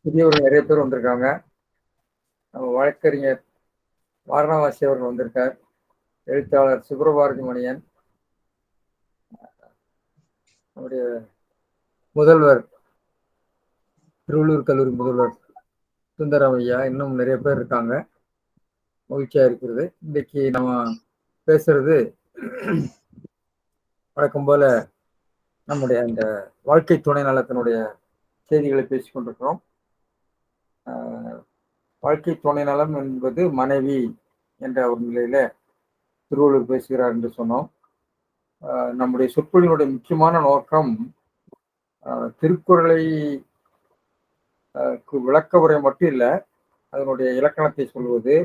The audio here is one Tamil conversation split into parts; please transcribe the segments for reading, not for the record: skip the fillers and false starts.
புதியவர்கள் நிறைய பேர் வந்திருக்காங்க. நம்ம வழக்கறிஞர் வாரணாசி அவர்கள் வந்திருக்கார். எழுத்தாளர் சுப்ரபாரதி மணியன், நம்முடைய முதல்வர், திருவள்ளூர் கல்லூரி முதல்வர் சுந்தரம் ஐயா, இன்னும் நிறைய பேர் இருக்காங்க. மகிழ்ச்சியா இருக்கிறது. இன்னைக்கு நம்ம பேசுறது வழக்கம் போல நம்முடைய அந்த வாழ்க்கை துணை நலத்தினுடைய செய்திகளை பேசிக் கொண்டிருக்கிறோம். வாழ்க்கை துணை நலம் என்பது மனைவி என்ற ஒரு நிலையில திருவள்ளுவர் பேசுகிறார் என்று சொன்னோம். நம்முடைய சொற்பொழிவுடைய முக்கியமான நோக்கம் திருக்குறளை விளக்க உரை மட்டும் இல்லை, அதனுடைய இலக்கணத்தை சொல்வது,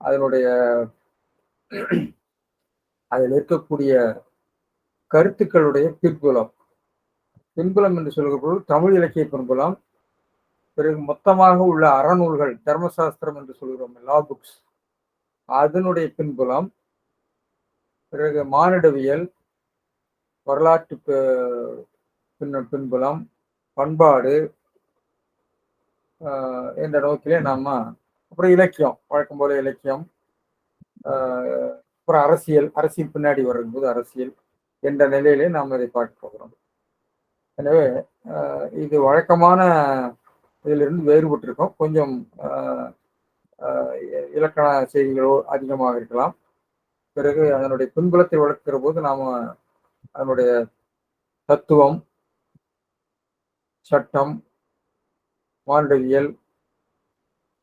அதனுடைய அதில் இருக்கக்கூடிய கருத்துக்களுடைய பின்புலம் என்று சொல்கிற பொழுது தமிழ் இலக்கிய பின்புலம், பிறகு மொத்தமாக உள்ள அறநூல்கள், தர்மசாஸ்திரம் என்று சொல்கிறோம், லா புக்ஸ், அதனுடைய பின்புலம், பிறகு மானிடவியல், வரலாற்று பின்புலம், பண்பாடு என்ற நோக்கிலே நாம, அப்புறம் இலக்கியம், வழக்கம் போல இலக்கியம், அப்புறம் அரசியல் பின்னாடி வரும்போது அரசியல் என்ற நிலையிலே நாம் இதை பார்க்க போகிறோம். எனவே இது வழக்கமான இதிலிருந்து வேறுபட்டிருக்கும். கொஞ்சம் இலக்கண செய்திகளோ அதிகமாக இருக்கலாம். பிறகு அதனுடைய பின்புலத்தை வளர்க்கிற போது நாம அதனுடைய தத்துவம், சட்டம், மானுடவியல்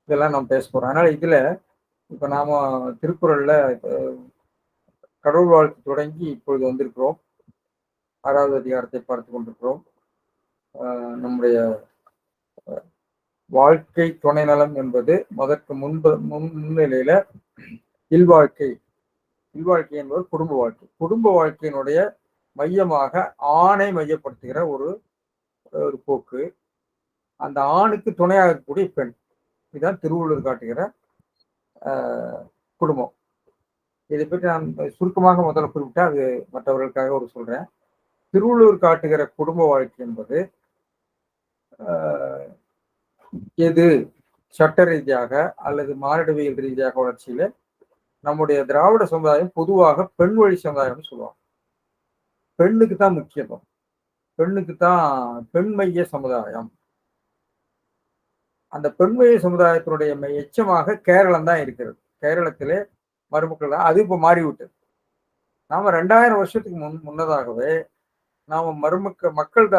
இதெல்லாம் நாம் பேச போறோம். அதனால இதுல இப்ப நாம திருக்குறள்ல கடவுள் வாழ்த்து தொடங்கி இப்பொழுது வந்திருக்கிறோம். 6வது அதிகாரத்தை பார்த்து கொண்டிருக்கிறோம். நம்முடைய வாழ்க்கை துணை நலம் என்பது முதற்கு முன்னிலையில இல்வாழ்க்கை என்பது குடும்ப வாழ்க்கையினுடைய மையமாக ஆணை மையப்படுத்துகிற ஒரு போக்கு. அந்த ஆணுக்கு துணையாகக்கூடிய பெண், இதுதான் திருவள்ளுவர் காட்டுகிற குடும்பம். இதை பற்றி நான் சுருக்கமாக முதல்ல குறிப்பிட்டா அது மற்றவர்களுக்காக ஒரு சொல்றேன். திருவள்ளுவர் காட்டுகிற குடும்ப வாழ்க்கை என்பது எது சட்ட ரீதியாக அல்லது மானிடவியல் ரீதியாக வளர்ச்சியில நம்முடைய திராவிட சமுதாயம் பொதுவாக பெண் வழி சமுதாயம் சொல்லுவாங்க. பெண்ணுக்கு தான் முக்கியத்துவம், பெண்ணுக்கு தான் பெண் மைய சமுதாயம். அந்த பெண் மைய சமுதாயத்தினுடைய எச்சமாக கேரளம் தான் இருக்கிறது. கேரளத்திலே மருமக்கள் தான். அது இப்ப மாறிவிட்டது. நாம 2000 வருஷத்துக்கு முன்னதாகவே நாம மக்கள்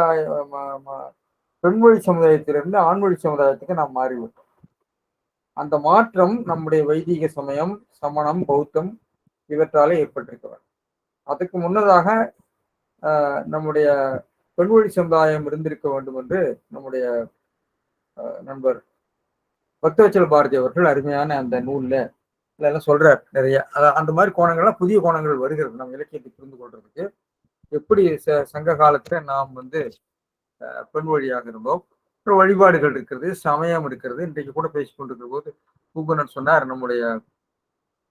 பெண்மொழி சமுதாயத்திலிருந்து ஆண்மொழி சமுதாயத்துக்கு நாம் மாறிவிட்டோம். அந்த மாற்றம் நம்முடைய வைதிக சமயம், சமணம், பௌத்தம் இவற்றாலே ஏற்பட்டிருக்கிறார். அதுக்கு முன்னதாக நம்முடைய பெண்மொழி சமுதாயம் இருந்திருக்க வேண்டும் என்று நம்முடைய நண்பர் பக்தவச்சல பாரதி அவர்கள் அருமையான அந்த நூல்ல இதெல்லாம் சொல்றார் நிறைய. அந்த மாதிரி கோணங்கள்லாம் புதிய கோணங்கள் வருகிறது நம்ம இலக்கியத்தை புரிந்து கொள்றதுக்கு. எப்படி சங்க காலத்துல நாம் பெண் வழியாக இருந்தோம், அப்புறம் வழிபாடுகள் இருக்கிறது, சமயம் இருக்கிறது. இன்றைக்கு கூட பேசிக் கொண்டிருக்கிற போது பூபனர் சொன்னார், நம்முடைய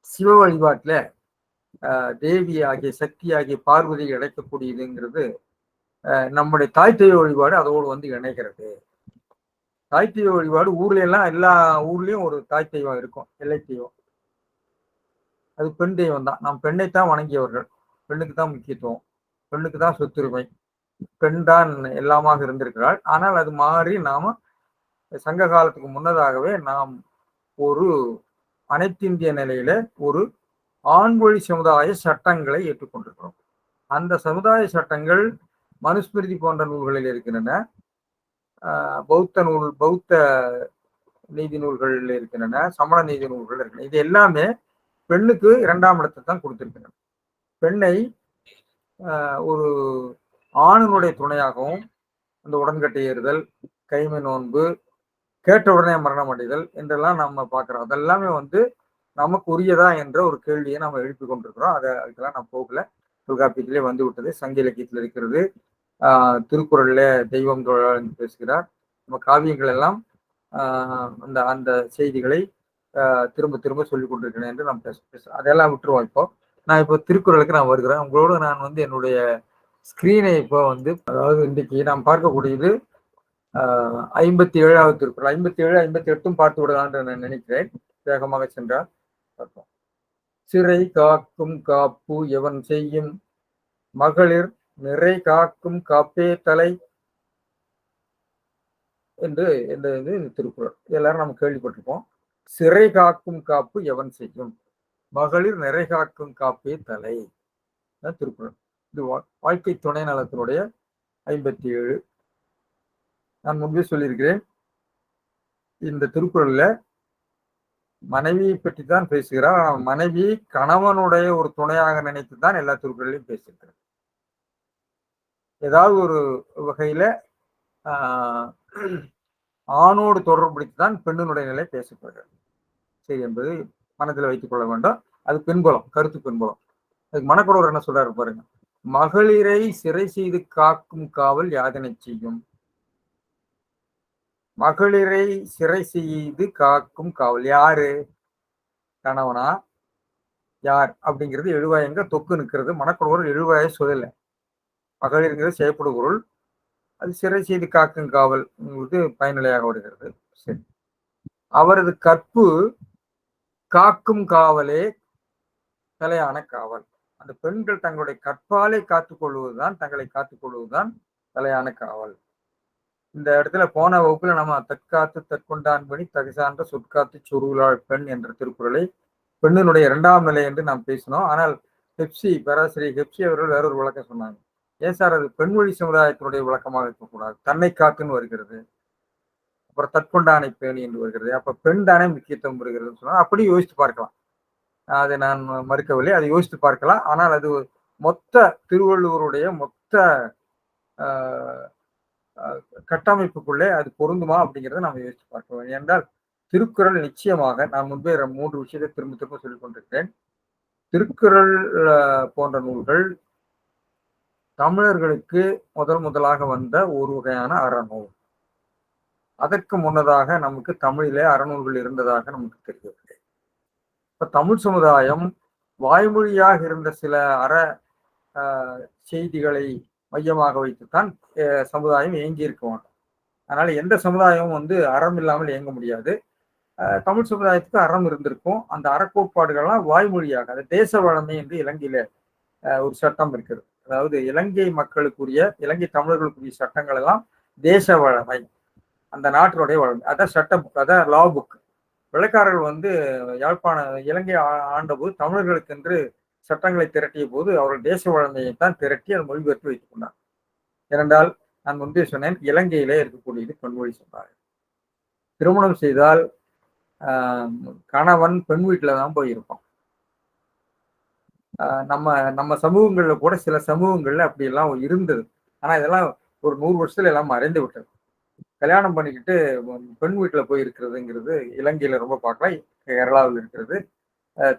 சிவ வழிபாட்டுல தேவி ஆகிய சக்தி ஆகிய பார்வதியை இணைக்கக்கூடியதுங்கிறது நம்முடைய தாய் தெய்வ வழிபாடு அதோடு இணைக்கிறது. தாய் தெய்வ வழிபாடு ஊர்ல எல்லாம் எல்லா ஊர்லயும் ஒரு தாய் தெய்வம் இருக்கும், எல்லை தெய்வம். அது பெண் தெய்வம் தான். நாம் பெண்ணைத்தான் வணங்கியவர்கள். பெண்ணுக்கு தான் முக்கியத்துவம், பெண்ணுக்கு தான் சொத்துரிமை, பெண் தான் எல்லாமாக இருந்திருக்கிறாள். ஆனால் அது மாறி நாம சங்க காலத்துக்கு முன்னதாகவே நாம் ஒரு அனைத்திந்திய நிலையில ஒரு ஆண்மொழி சமுதாய சட்டங்களை ஏற்றுக்கொண்டிருக்கிறோம். அந்த சமுதாய சட்டங்கள் மனுஸ்மிருதி போன்ற நூல்களில் இருக்கின்றன, பௌத்த நீதி நூல்கள் இருக்கின்றன, சமண நீதி நூல்கள் இருக்கின்றன. இது எல்லாமே பெண்ணுக்கு 2ஆம் இடத்தை தான் கொடுத்திருக்கின்றன. பெண்ணை ஒரு ஆணினுடைய துணையாகவும் அந்த உடன்கட்டை ஏறுதல், கைமை நோன்பு, கேட்ட உடனே மரணம் அடைதல் என்றெல்லாம் நம்ம பார்க்கிறோம். அதெல்லாமே நமக்கு உரியதா என்ற ஒரு கேள்வியை நம்ம எழுப்பி கொண்டிருக்கிறோம். அதுக்கெல்லாம் நான் போகல. தொல்காப்பியத்திலே வந்து விட்டது, சங்க இலக்கியத்தில் இருக்கிறது, திருக்குறள்ல தெய்வம் தொழால் என்று பேசுகிறார். நம்ம காவியங்கள் எல்லாம் அந்த செய்திகளை திரும்ப திரும்ப சொல்லிக் கொண்டிருக்கிறேன் என்று நாம் பேசுறோம். அதெல்லாம் விட்டுருவோம். இப்போ திருக்குறளுக்கு நான் வருகிறேன். உங்களோட நான் என்னுடைய ஸ்கிரீனை இப்போ அதாவது இன்றைக்கு நாம் பார்க்கக்கூடியது 57வது திருக்குறள், 57, 58 பார்த்து விடலாம் என்று நான் நினைக்கிறேன். வேகமாக சென்றால் பார்ப்போம். சிறை காக்கும் காப்பு எவன் செய்யும், மகளிர் நிறை காக்கும் காப்பே தலை என்று இந்த திருக்குறள் எல்லாரும் நம்ம கேள்விப்பட்டிருப்போம். சிறை காக்கும் காப்பு எவன் செய்யும், மகளிர் நிறை காக்கும் காப்பே தலை திருக்குறள். இது வாழ்க்கை துணை நலத்தினுடைய 57. நான் முன்பே சொல்லியிருக்கிறேன், இந்த திருக்குறள்ல மனைவியை பற்றி தான் பேசுகிறார். மனைவி கணவனுடைய ஒரு துணையாக நினைத்து தான் எல்லா திருக்குறளையும் பேசியிருக்கிறார். ஏதாவது ஒரு வகையில ஆணோடு தொடர்புடைத்து தான் பெண்ணினுடைய நிலை பேசப்படுகிறது. சரி என்பது மனதில் வைத்துக் கொள்ள வேண்டும். அது பின்புலம், கருத்து பின்புலம். அதுக்கு மனக்குறவர் என்ன சொல்றாரு பாருங்க. மகளிரை சிறை செய்து காக்கும் காவல் யாதனை செய்யும், மகளிரை சிறை செய்து காக்கும் காவல் யாரு, கணவனா யார் அப்படிங்கிறது எழுவாய் எங்க தொக்கு நிற்கிறது. மனக்குறவர் எழுவாய சொல்லல. மகளிர்ங்கிறது செய்யப்படும் பொருள், அது சிறை செய்து காக்கும் காவல் பயனிலையாக வருகிறது. சரி, அவரது கற்பு காக்கும் காவலே தலையான காவல். அந்த பெண்கள் தங்களுடைய கற்பாலை காத்துக் கொள்வதுதான், தங்களை காத்துக் கொள்வதுதான் தலையான காவல். இந்த இடத்துல போன வகுப்புல நம்ம தற்காத்து தற்கொண்டான் பணி தகுசான்ற சொற்காத்து சொருளாள் பெண் என்ற திருக்குறளை பெண்ணினுடைய 2ஆம் நிலை என்று நாம் பேசினோம். ஆனால் பேராசிரியர் ஹெப்சி அவர்கள் வேறொரு விளக்கம் சொன்னாங்க. ஏன் சார் அது பெண்மொழி சமுதாயத்தினுடைய விளக்கமாக இருக்கக்கூடாது, தன்னை காத்துன்னு வருகிறது, அப்புறம் தற்கொண்டானை பேணி என்று வருகிறது, அப்ப பெண் தானே முக்கியத்துவம் வருகிறது சொன்னா அப்படி யோசித்து பார்க்கலாம். அதை நான் மறுக்கவில்லை, அதை யோசித்து பார்க்கலாம். ஆனால் அது மொத்த திருவள்ளுவருடைய மொத்த கட்டமைப்புக்குள்ளே அது பொருந்துமா அப்படிங்கிறத நாம் யோசித்து பார்க்க வேண்டும். என்றால் திருக்குறள் நிச்சயமாக, நான் முன்பே 3 விஷயத்தை திரும்ப திரும்ப சொல்லிக் கொண்டிருக்கிறேன். திருக்குறள் போன்ற நூல்கள் தமிழர்களுக்கு முதலாக வந்த ஒரு வகையான அறநூல். அதற்கு முன்னதாக நமக்கு தமிழிலே அறநூல்கள் இருந்ததாக நமக்கு தெரியவில்லை. இப்ப தமிழ் சமுதாயம் வாய்மொழியாக இருந்த சில அற செய்திகளை மையமாக வைத்துத்தான் சமுதாயம் இயங்கி இருக்க வேண்டும். அதனால எந்த சமுதாயமும் அறம் இல்லாமல் இயங்க முடியாது. தமிழ் சமுதாயத்துக்கு அறம் இருந்திருக்கும். அந்த அறக்கோட்பாடுகள்லாம் வாய்மொழியாக, அது தேச வளமை என்று இலங்கையில ஒரு சட்டம் இருக்கிறது. அதாவது இலங்கை மக்களுக்குரிய, இலங்கை தமிழர்களுக்குரிய சட்டங்கள் எல்லாம் தேச வளமை, அந்த நாட்டினுடைய வளமை. அதான் சட்ட புக், அதான் லா புக். வெள்ளைக்காரர்கள் யாழ்ப்பாண இலங்கை ஆண்டபோது தமிழர்களுக்கு என்று சட்டங்களை திரட்டிய போது அவர்கள் தேச வளமையை தான் திரட்டி அதை மொழிபெயர்த்து வைத்துக் கொண்டார். ஏனென்றால் நான் முன்பே சொன்னேன், இலங்கையிலே இருக்கக்கூடியது பெண்மொழி சமுதாயம். திருமணம் செய்தால் கணவன் பெண் வீட்டில தான் போயிருப்பான். நம்ம சமூகங்கள்ல கூட சில சமூகங்கள்ல அப்படி எல்லாம் இருந்தது. ஆனா இதெல்லாம் ஒரு 100 வருஷத்துல எல்லாம் மறைந்து விட்டது. கல்யாணம் பண்ணிக்கிட்டு பெண் வீட்டுல போய் இருக்கிறதுங்கிறது இலங்கையில ரொம்ப பார்க்கலாம், கேரளாவில் இருக்கிறது,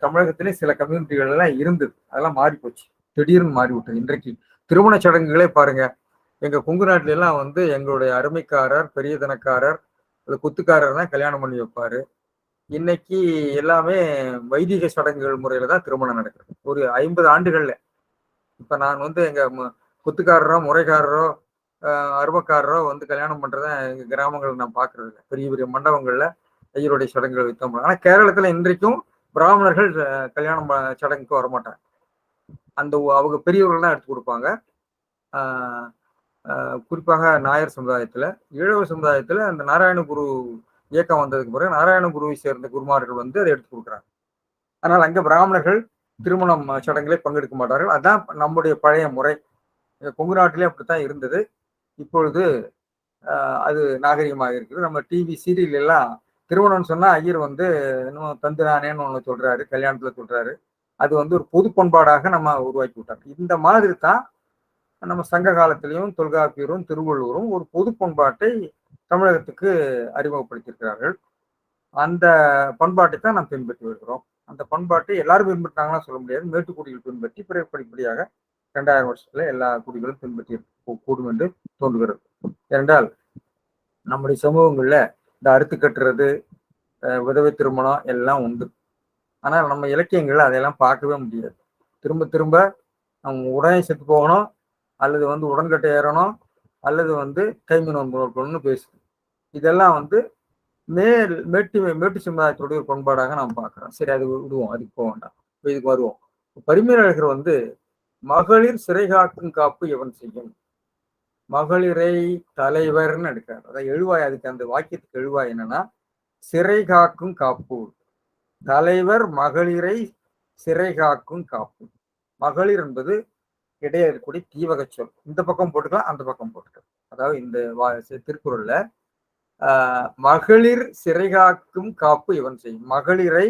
தமிழகத்திலே சில கம்யூனிட்டிகள் எல்லாம் இருந்தது. அதெல்லாம் மாறி போச்சு, திடீர்னு மாறிவிட்டது. இன்றைக்கு திருமண சடங்குகளே பாருங்க, எங்க கொங்கு நாட்டில எல்லாம் எங்களுடைய அருமைக்காரர், பெரியதனக்காரர், குத்துக்காரர் தான் கல்யாணம் பண்ணி வைப்பாரு. இன்னைக்கு எல்லாமே வைதிக சடங்குகள் முறையில தான் திருமணம் நடக்குது. ஒரு 50 ஆண்டுகள்ல இப்ப நான் எங்க குத்துக்காரரோ, முறைக்காரரோ, அருமக்காரரோ கல்யாணம் பண்றத எங்க கிராமங்கள் நான் பாக்குறது இல்லை. பெரிய பெரிய மண்டபங்கள்ல ஐயருடைய சடங்குகள் வைத்தோம். ஆனா கேரளத்துல இன்றைக்கும் பிராமணர்கள் கல்யாணம் சடங்குக்கு வரமாட்டாங்க. அவங்க பெரியவர்கள் தான் எடுத்து கொடுப்பாங்க. குறிப்பாக நாயர் சமுதாயத்துல, ஈழவ சமுதாயத்துல அந்த நாராயணகுரு இயக்கம் வந்ததுக்கு பிறகு நாராயணகுருவை சேர்ந்த குருமார்கள் அதை எடுத்து கொடுக்குறாங்க. அதனால் அங்க பிராமணர்கள் திருமணம் சடங்குகளை பங்கெடுக்க மாட்டார்கள். அதுதான் நம்முடைய பழைய முறை. கொங்கு நாட்டிலே அப்படித்தான் இருந்தது. இப்பொழுது அது நாகரிகமாக இருக்குது. நம்ம டிவி சீரியல் எல்லாம் திருமணம் சொன்னா ஐயர் இன்னும் தந்துனானேன்னு ஒண்ணு சொல்றாரு, கல்யாணத்துல சொல்றாரு. அது ஒரு பொது பண்பாடாக நம்ம உருவாக்கி விட்டாங்க. இந்த மாதிரி தான் நம்ம சங்க காலத்திலையும் தொல்காப்பியரும் திருவள்ளுவரும் ஒரு பொது பண்பாட்டை தமிழகத்துக்கு அறிமுகப்படுத்தியிருக்கிறார்கள். அந்த பண்பாட்டை தான் நாம் பின்பற்றி வருகிறோம். அந்த பண்பாட்டை எல்லாரும் பின்பற்றாங்கன்னா சொல்ல முடியாது. மேட்டுக்குடிகள் பின்பற்றி பிறகு படிப்படியாக 2000 வருஷத்துல எல்லா குடிகளும் பின்பற்றி கூடும் என்று தோன்றுகிறது. ஏனென்றால் நம்முடைய சமூகங்கள்ல இந்த அறுத்து கட்டுறது, விதவை திருமணம் எல்லாம் உண்டு. ஆனால் நம்ம இலக்கியங்கள்ல அதையெல்லாம் பார்க்கவே முடியாது. திரும்ப திரும்ப நம்ம உடனே செத்து போகணும், அல்லது உடன்கட்டை ஏறணும், அல்லது வந்து கைமை நோன்பு நோக்கணும்னு பேசுது. இதெல்லாம் வந்து மேட்டு சமுதாயத்துடைய பண்பாடாக நாம் பார்க்கிறோம். சரி, அது விடுவோம், அதுக்கு போக வேண்டாம். இதுக்கு வருவோம். பரிமேலழகர் வந்து மகளிர் சிறை காக்கும் காப்பு எவன் செய்யும், மகளிரை தலைவர்னு எடுக்கிறார். அதான் எழுவாய், அதுக்கு அந்த வாக்கியத்துக்கு எழுவாய் என்னன்னா, சிறை காக்கும் காப்பு, தலைவர் மகளிரை சிறை காக்கும் காப்பு. மகளிர் என்பது இடையே இருக்கக்கூடிய தீவக சொல். இந்த பக்கம் போட்டுக்கலாம், அந்த பக்கம் போட்டுக்கலாம். அதாவது இந்த திருக்குறள்ல மகளிர் சிறை காக்கும் காப்பு இவன் செய்யும், மகளிரை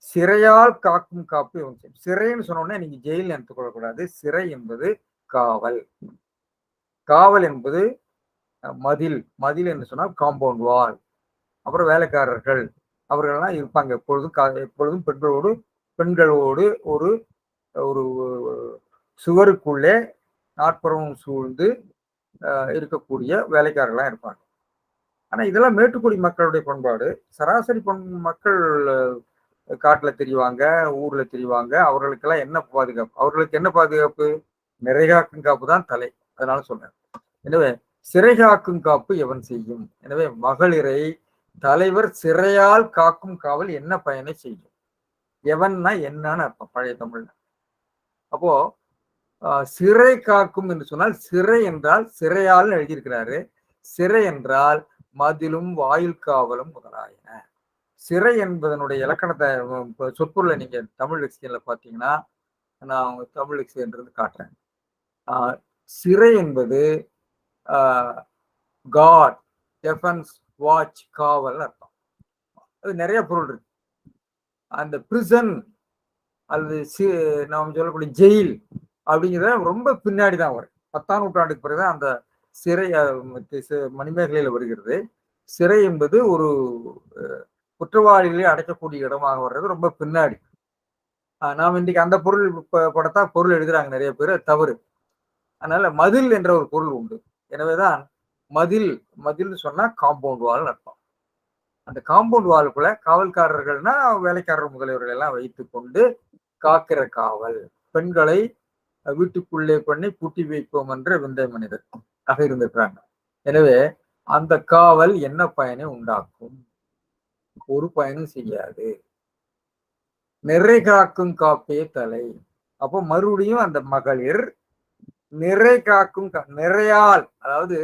சிறையால் காக்கும் காப்பு இவன் செய்யும். சிறைன்னு சொன்னோடனே நீங்க ஜெயில் எடுத்துக்கொள்ளக்கூடாது. சிறை என்பது காவல். காவல் என்பது மதில். மதில் என்று சொன்னால் காம்பவுண்ட் வால். அப்புறம் வேலைக்காரர்கள் அவர்கள்லாம் இருப்பாங்க எப்பொழுதும் பெண்களோடு ஒரு ஒரு சுவருக்குள்ளே நாட்புறமும் சூழ்ந்து இருக்கக்கூடிய வேலைக்காரர்களாம் இருப்பாங்க. ஆனா இதெல்லாம் மேட்டுக்குடி மக்களுடைய பண்பாடு. சராசரி மக்கள் காட்டுல தெரிவாங்க, ஊர்ல தெரிவாங்க. அவர்களுக்கெல்லாம் என்ன பாதுகாப்பு? அவர்களுக்கு என்ன பாதுகாப்பு? நிறை காக்கும் காப்பு தான் தலை. அதனால சொன்னேன். எனவே சிறை காக்கும் காப்பு எவன் செய்யும். எனவே மகளிரை தலைவர் சிறையால் காக்கும் காவல் என்ன பயனை செய்யும். எவன்னா என்னன்னு அர்த்தம் பழைய தமிழ்ல. அப்போ சிறை காக்கும் என்று சொன்னால், சிறை என்றால் சிறையால் எழுதியிருக்கிறாரு. சிறை என்றால் மதிலும் வாயில் காவலும் முதலாயின. சிறை என்பதனுடைய இலக்கணத்தை சொற்பொருளை நீங்க தமிழ் லெக்சிகன்ல பாத்தீங்கன்னா, நான் தமிழ் லெக்சிகன் இருந்து காட்டுறேன். சிறை என்பது காட், டெஃபன்ஸ், வாட்ச், காவல் அர்த்தம். அது நிறைய பொருள் இருக்கு. அந்த பிரிசன் அல்லது நாம் சொல்லக்கூடிய ஜெயில் அப்படிங்கிறத ரொம்ப பின்னாடி தான் வரும். 10ஆம் நூற்றாண்டுக்கு பிறகுதான் அந்த சிறை மணிமேகலையில வருகிறது. சிறை என்பது ஒரு குற்றவாளிகளை அடைக்கக்கூடிய இடமாக வர்றது ரொம்ப பின்னாடி. நாம் இன்றைக்கு அந்த பொருள் படத்தா பொருள் எழுதுறாங்க நிறைய பேர், தவறு. அதனால மதில் என்ற ஒரு பொருள் உண்டு. எனவேதான் மதில் சொன்னா காம்பவுண்ட் வால் அர்த்தம். அந்த காம்பவுண்ட் வாலுக்குள்ள காவல்காரர்கள்னா வேலைக்காரர் முதலியவர்கள் எல்லாம் வைத்து கொண்டு காக்கிற காவல். பெண்களை வீட்டுக்குள்ளே பண்ணி பூட்டி வைப்போம் என்ற விந்தை மனிதர் ஆக இருந்திருக்கிறாங்க. எனவே அந்த காவல் என்ன பயனை உண்டாக்கும்? ஒரு பயனும் செய்யாது. நிறை காக்கும் காப்பே தலை. அப்போ மறுபடியும் அந்த மகளிர் நிறை காக்கும் நிறையால், அதாவது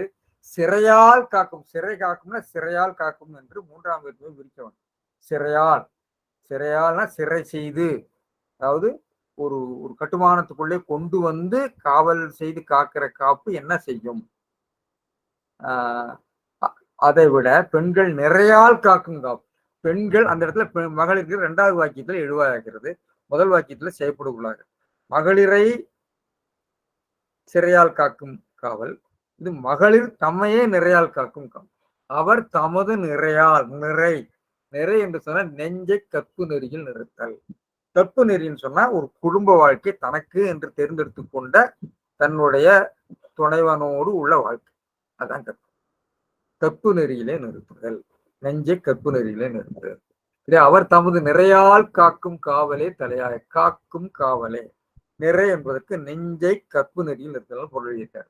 சிறையால் காக்கும். சிறை காக்கும்னா சிறையால் காக்கும் என்று 3ஆம் வேற்றுமை விரிக்கணும். சிறையால்னா சிறை செய்து, அதாவது ஒரு ஒரு கட்டுமானத்துக்குள்ளே கொண்டு வந்து காவல் செய்து காக்கிற காப்பு என்ன செய்யும்? அதை விட பெண்கள் நிறையால் காக்கும் காப்பு. பெண்கள் அந்த இடத்துல மகளிருக்கு 2வது வாக்கியத்துல எழுவாகிறது, முதல் வாக்கியத்துல செய்யப்படுகிறாங்க. மகளிரை சிறையால் காக்கும் காவல். இது மகளிர் தம்மையே நிறையால் காக்கும் காவல். அவர் தமது நிறையால், நிறை என்று சொன்னா நெஞ்சை கற்பு நெறியில் நிறுத்தல். கற்பு நெறின்னு சொன்னா ஒரு குடும்ப வாழ்க்கை தனக்கு என்று தேர்ந்தெடுத்து கொண்ட தன்னுடைய துணைவனோடு உள்ள வாழ்க்கை. அதான் கற்பு நெறியிலே நிறுத்துதல். நெஞ்சை கற்பு நெறியிலே நிறுத்துதல். அவர் தமது நிறையால் காக்கும் காவலே தலையாய. காக்கும் காவலே. நிறை என்பதற்கு நெஞ்சை கற்பு நெறியில் நிறுத்தல் பொருள் எழுதிட்டார்.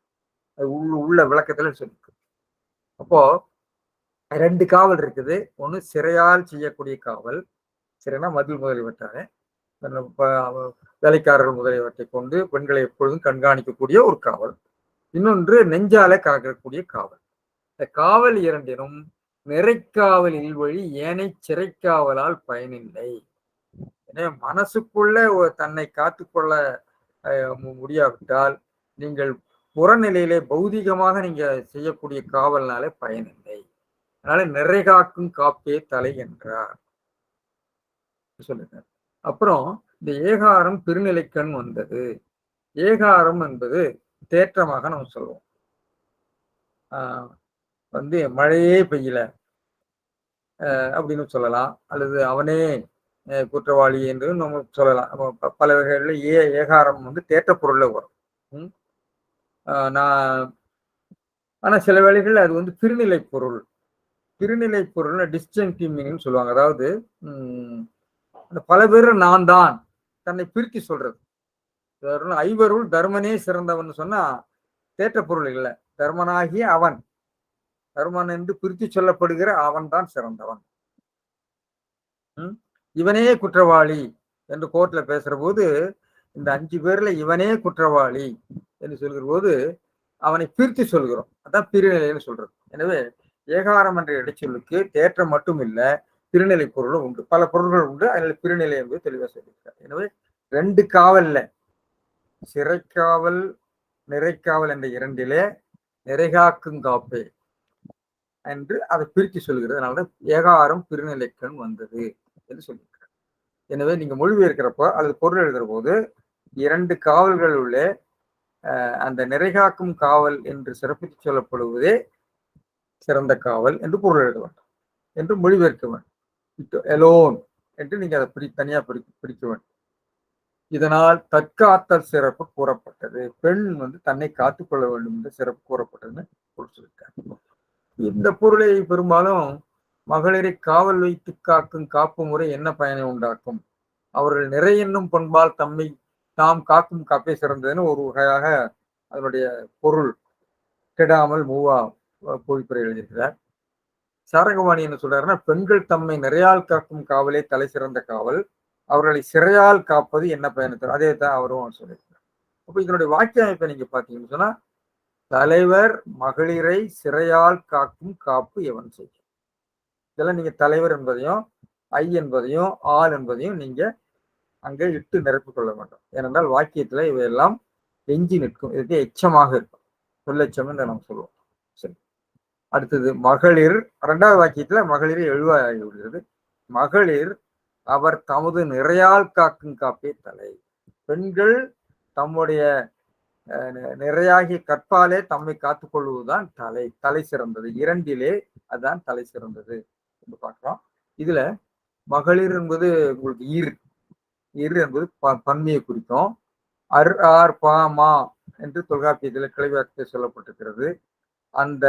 அது உள்ள விளக்கத்துல சொல்லிருக்கு. அப்போ 2 காவல் இருக்குது. ஒண்ணு சிறையால் செய்யக்கூடிய காவல். சிறைனா மதில் முதலியவற்றாக வேலைக்காரர்கள் முதலியவற்றை கொண்டு பெண்களை எப்பொழுதும் கண்காணிக்கக்கூடிய ஒரு காவல். இன்னொன்று நெஞ்சாலே காக்கக்கூடிய காவல். இந்த காவல் இரண்டினும் நிறைக்காவலில் வழி ஏனை சிறைக்காவலால் பயனில்லை. எனவே மனசுக்குள்ள தன்னை காத்துக்கொள்ள முடியாவிட்டால் நீங்கள் புறநிலையிலே பௌதிகமாக நீங்க செய்யக்கூடிய காவல்னாலே பயனில்லை. அதனால நிறை காக்கும் காப்பே தலை என்றார் சொல்லுங்க. அப்புறம் இந்த ஏகாரம் பெருநிலைக்கண் வந்தது. ஏகாரம் என்பது தேற்றமாக நம்ம சொல்லுவோம். வந்து மழையே பெய்யல அப்படின்னு சொல்லலாம், அல்லது அவனே குற்றவாளி என்று நம்ம சொல்லலாம். பல வகைகள்ல ஏகாரம் வந்து தேற்ற பொருள்ல வரும். ஆனா சில வேளைகள்ல அது வந்து திருநிலை பொருள். திருநிலை பொருள் டிஸ்ஜங்டிவ் மீனிங் சொல்லுவாங்க. அதாவது பல பேர் நான் தான் தன்னை பிரித்து சொல்றது. ஐவருள் தர்மனே சிறந்தவன் சொன்னா தேற்ற பொருள் இல்லை. தர்மனாகிய அவன், தர்மன் என்று பிரித்து சொல்லப்படுகிற அவன் தான் சிறந்தவன். இவனே குற்றவாளி என்று கோர்ட்ல பேசுற போது இந்த 5 பேர்ல இவனே குற்றவாளி என்று சொல்கிற போது அவனை பிரித்து சொல்கிறோம். அதான் பிரிநிலைன்னு சொல்றது. எனவே ஏகாரம் என்ற இடைச்சொல்லுக்கு தேற்றம் மட்டும் இல்ல, பிரிநிலை பொருளும் உண்டு. பல பொருள்கள் உண்டு. அதில் பிரிநிலை என்பது தெளிவாக சொல்லியிருக்கார். எனவே 2 காவல்ல, சிறைக்காவல் நிறைக்காவல் என்ற 2லே நிறைகாக்கும் காப்பே என்று அதை பிரித்து சொல்கிறது. அதனாலதான் ஏகாரம் பிரிநிலைக்கண் வந்தது என்று சொல்லியிருக்கிறார். எனவே நீங்க மொழிபெயர்க்கிறப்போ அல்லது பொருள் எழுதுற போது 2 காவல்கள் உள்ளே அந்த நிறைகாக்கும் காவல் என்று சிறப்பித்து சொல்லப்படுவதே சிறந்த காவல் என்று பொருள் எழுத வேண்டும் என்று மொழிபெயர்க்க வேண்டும். எலோன் என்று நீங்க அதை தனியா பிரிக்க வேண்டும். இதனால் தற்காத்தல் சிறப்பு கூறப்பட்டது. பெண் தன்னை காத்துக்கொள்ள வேண்டும் என்று சிறப்பு கூறப்பட்டதுன்னு பொருள் சொல்லியிருக்காங்க. இந்த பொருளை பெரும்பாலும் மகளிரை காவல் வைத்து காக்கும் காப்பு முறை என்ன பயனை உண்டாக்கும், அவர்கள் நிறை என்னும் பண்பால் தம்மை தாம் காக்கும் காப்பே சிறந்ததுன்னு ஒரு வகையாக அதனுடைய பொருள் கெடாமல் மூவா பொழிப்புரை எழுதியிருக்கிறார். சாரங்கவாணி என்ன சொல்றாருன்னா, பெண்கள் தம்மை நிறையால் காக்கும் காவலே தலை சிறந்த காவல், அவர்களை சிறையால் காப்பது என்ன பயனை தரும். அதே தான் அவரும் சொல்லியிருக்கிறார். அப்ப இதனுடைய வாக்கிய அமைப்பை நீங்க பாத்தீங்கன்னு சொன்னா, தலைவர் மகளிரை சிறையால் காக்கும் காப்பு எவன் செய்யும். இதெல்லாம் நீங்க தலைவர் என்பதையும் ஐ என்பதையும் ஆள் என்பதையும் நீங்க அங்கே இட்டு நிரப்பிக் கொள்ள வேண்டும். ஏனென்றால் வாக்கியத்துல இவையெல்லாம் எஞ்சி நிற்கும். இதுக்கு எச்சமாக இருக்கும். சொல்லெச்சம் என்று நாம் சொல்லுவோம். சரி, அடுத்தது மகளிர். 2வது வாக்கியத்துல மகளிர் எழுவாகி விடுகிறது. மகளிர் அவர் தமது நிறையால் காக்கும் காப்பே தலை. பெண்கள் தம்முடைய நிறையாகிய கற்பாலே தம்மை காத்துக் கொள்வதுதான் தலை சிறந்தது. 2லே அதுதான் தலை சிறந்தது என்று பார்க்கிறோம். இதுல மகளிர் என்பது உங்களுக்கு இரு என்பது பன்மையை குறிக்கும். ஆர் பா மா என்று தொல்காப்பியத்தில் கிளைவாக்கத்தை சொல்லப்பட்டிருக்கிறது. அந்த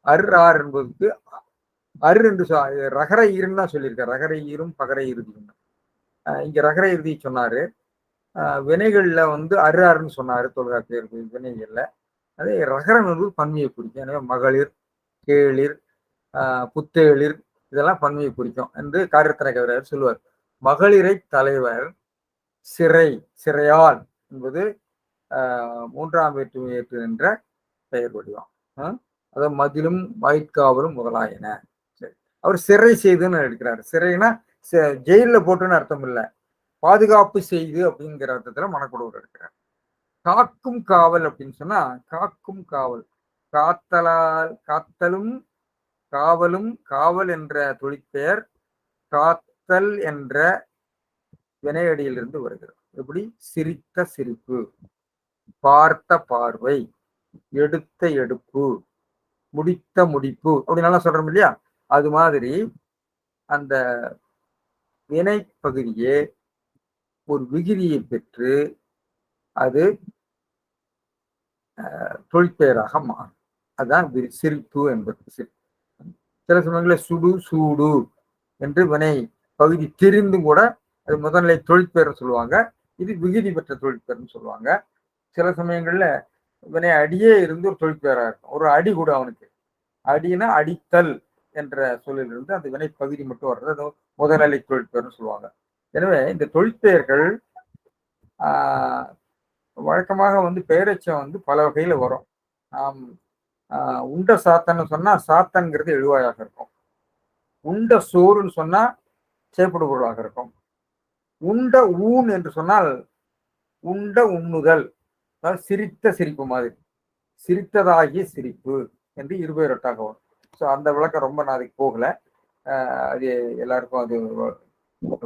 ஆர் என்பதுக்கு என்று ரகர ஈருன்னு தான் சொல்லியிருக்காரு. ரகர ஈரும் பகர இறுதியும். இங்க ரகர இறுதி சொன்னாரு. வினைகள்ல ஆறுன்னு சொன்னாரு தொல்காப்பியர் வினைகள்ல. அதே ரகரம் என்பது பன்மையை குறிக்கும். எனவே மகளிர், கேளிர், புத்தேளிர் இதெல்லாம் பன்மையை குறிக்கும் என்று காரியத்தினை கவிராயர் சொல்லுவார். மகளிரை தலைவர், சிறையால் என்பது 3ஆம் வேற்று என்ற பெயர் வடிவம். அதாவது மதிலும் வாய்க்காவலும் முதலாயன. சரி, அவர் சிறை செய்துன்னு எடுக்கிறாரு. சிறைனா ஜெயில போட்டுன்னு அர்த்தம் இல்லை, பாதுகாப்பு செய்து அப்படிங்கிற அர்த்தத்துல மனக்குடவர் எடுக்கிறார். காக்கும் காவல் அப்படின்னு சொன்னா, காக்கும் காவல் காத்தலும் காவலும், காவல் என்ற தொழிற்பெயர் காத்தல் என்ற வினையடியிலிருந்து வருகிறது. எப்படி? சிரித்த சிரிப்பு, பார்த்த பார்வை, எடுத்த எடுப்பு, முடித்த முடிப்பு அப்படி நல்லா சொல்றோம் இல்லையா? அது மாதிரி அந்த வினை பகுதியே ஒரு விகுதியை பெற்று அது தொழிற்பெயராக மாறும். அதுதான் சிரிப்பு என்பது. சில சமயங்களில் சுடு சூடு என்று வினை பகுதி தெரிந்தும் கூட அது முதல்நிலை தொழிற்பெயர்னு சொல்லுவாங்க. இது விகுதி பெற்ற தொழிற்பெயர்னு சொல்லுவாங்க. சில சமயங்கள்ல வினை அடியே இருந்து ஒரு தொழிற்பெயராக இருக்கும். ஒரு அடி கூட அவனுக்கு அடினா அடித்தல் என்ற சொல்லிலிருந்து அந்த வினை பகுதி மட்டும் வர்றது அது முதல்நிலை தொழிற்பெயர்னு சொல்லுவாங்க. எனவே இந்த தொழிற்பெயர்கள் வழக்கமாக பெயரெச்சம் பல வகையில வரும். நாம் உண்ட சாத்தன்னு சொன்னா சாத்தன்கிறது எழுவாயாக இருக்கும். உண்ட சோறுன்னு சொன்னா சேப்படு பொருளாக இருக்கும். உண்ட ஊன் என்று சொன்னால் உண்ட உண்ணுதல், சிரித்த சிரிப்பு மாதிரி, சிரித்ததாகிய சிரிப்பு என்று இருபெயரொட்டாக வரும். ஸோ அந்த விளக்கம் ரொம்ப நான் அதுக்கு போகல. அது எல்லாருக்கும் அது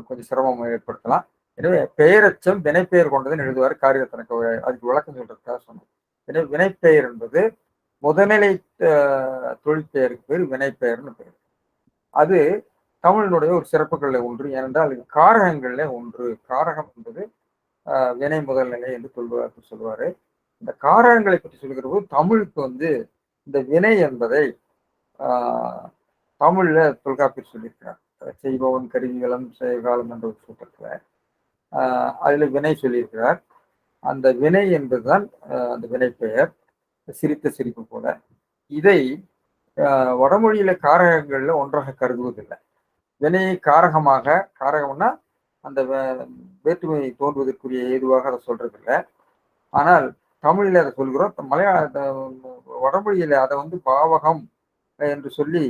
கொஞ்சம் சிரமம் ஏற்படுத்தலாம். எனவே பெயரச்சம் வினைப்பெயர் கொண்டதுன்னு எழுதுவார் காரியத்தனக்கு. அதுக்கு விளக்கம் சொல்றதுக்காக சொன்னோம். எனவே வினைப்பெயர் என்பது முதல்நிலை தொழிற்பெயருக்கு பேர் வினைப்பெயர்னு பெயர். அது தமிழினுடைய ஒரு சிறப்புகள்ல ஒன்று. ஏனென்றால் அது காரகங்கள்ல ஒன்று. காரகம் என்பது வினை முதல்நிலை என்று சொல்வாரு. இந்த காரகங்களை பற்றி சொல்கிற போது தமிழுக்கு இந்த வினை என்பதை தமிழ்ல தொல்காப்பியர் சொல்லியிருக்கிறார். செய்பவன் கருவிகளம் செய்காலம் என்ற ஒரு சூத்திரத்துல அதுல வினை சொல்லியிருக்கிறார். அந்த வினை என்பதுதான் அந்த வினைப்பெயர். சிரித்த சிரிப்பு போல. இதை வடமொழியில காரகங்கள்ல ஒன்றாக கருதுவதில்லை. வினையை காரகம்னா அந்த வேற்றுமை தோன்றுவதற்குரிய ஏதுவாக அதை சொல்றது இல்லை. ஆனால் தமிழில் அதை சொல்கிறோம். வடமொழியில அதை வந்து பாவகம் என்று சொல்லி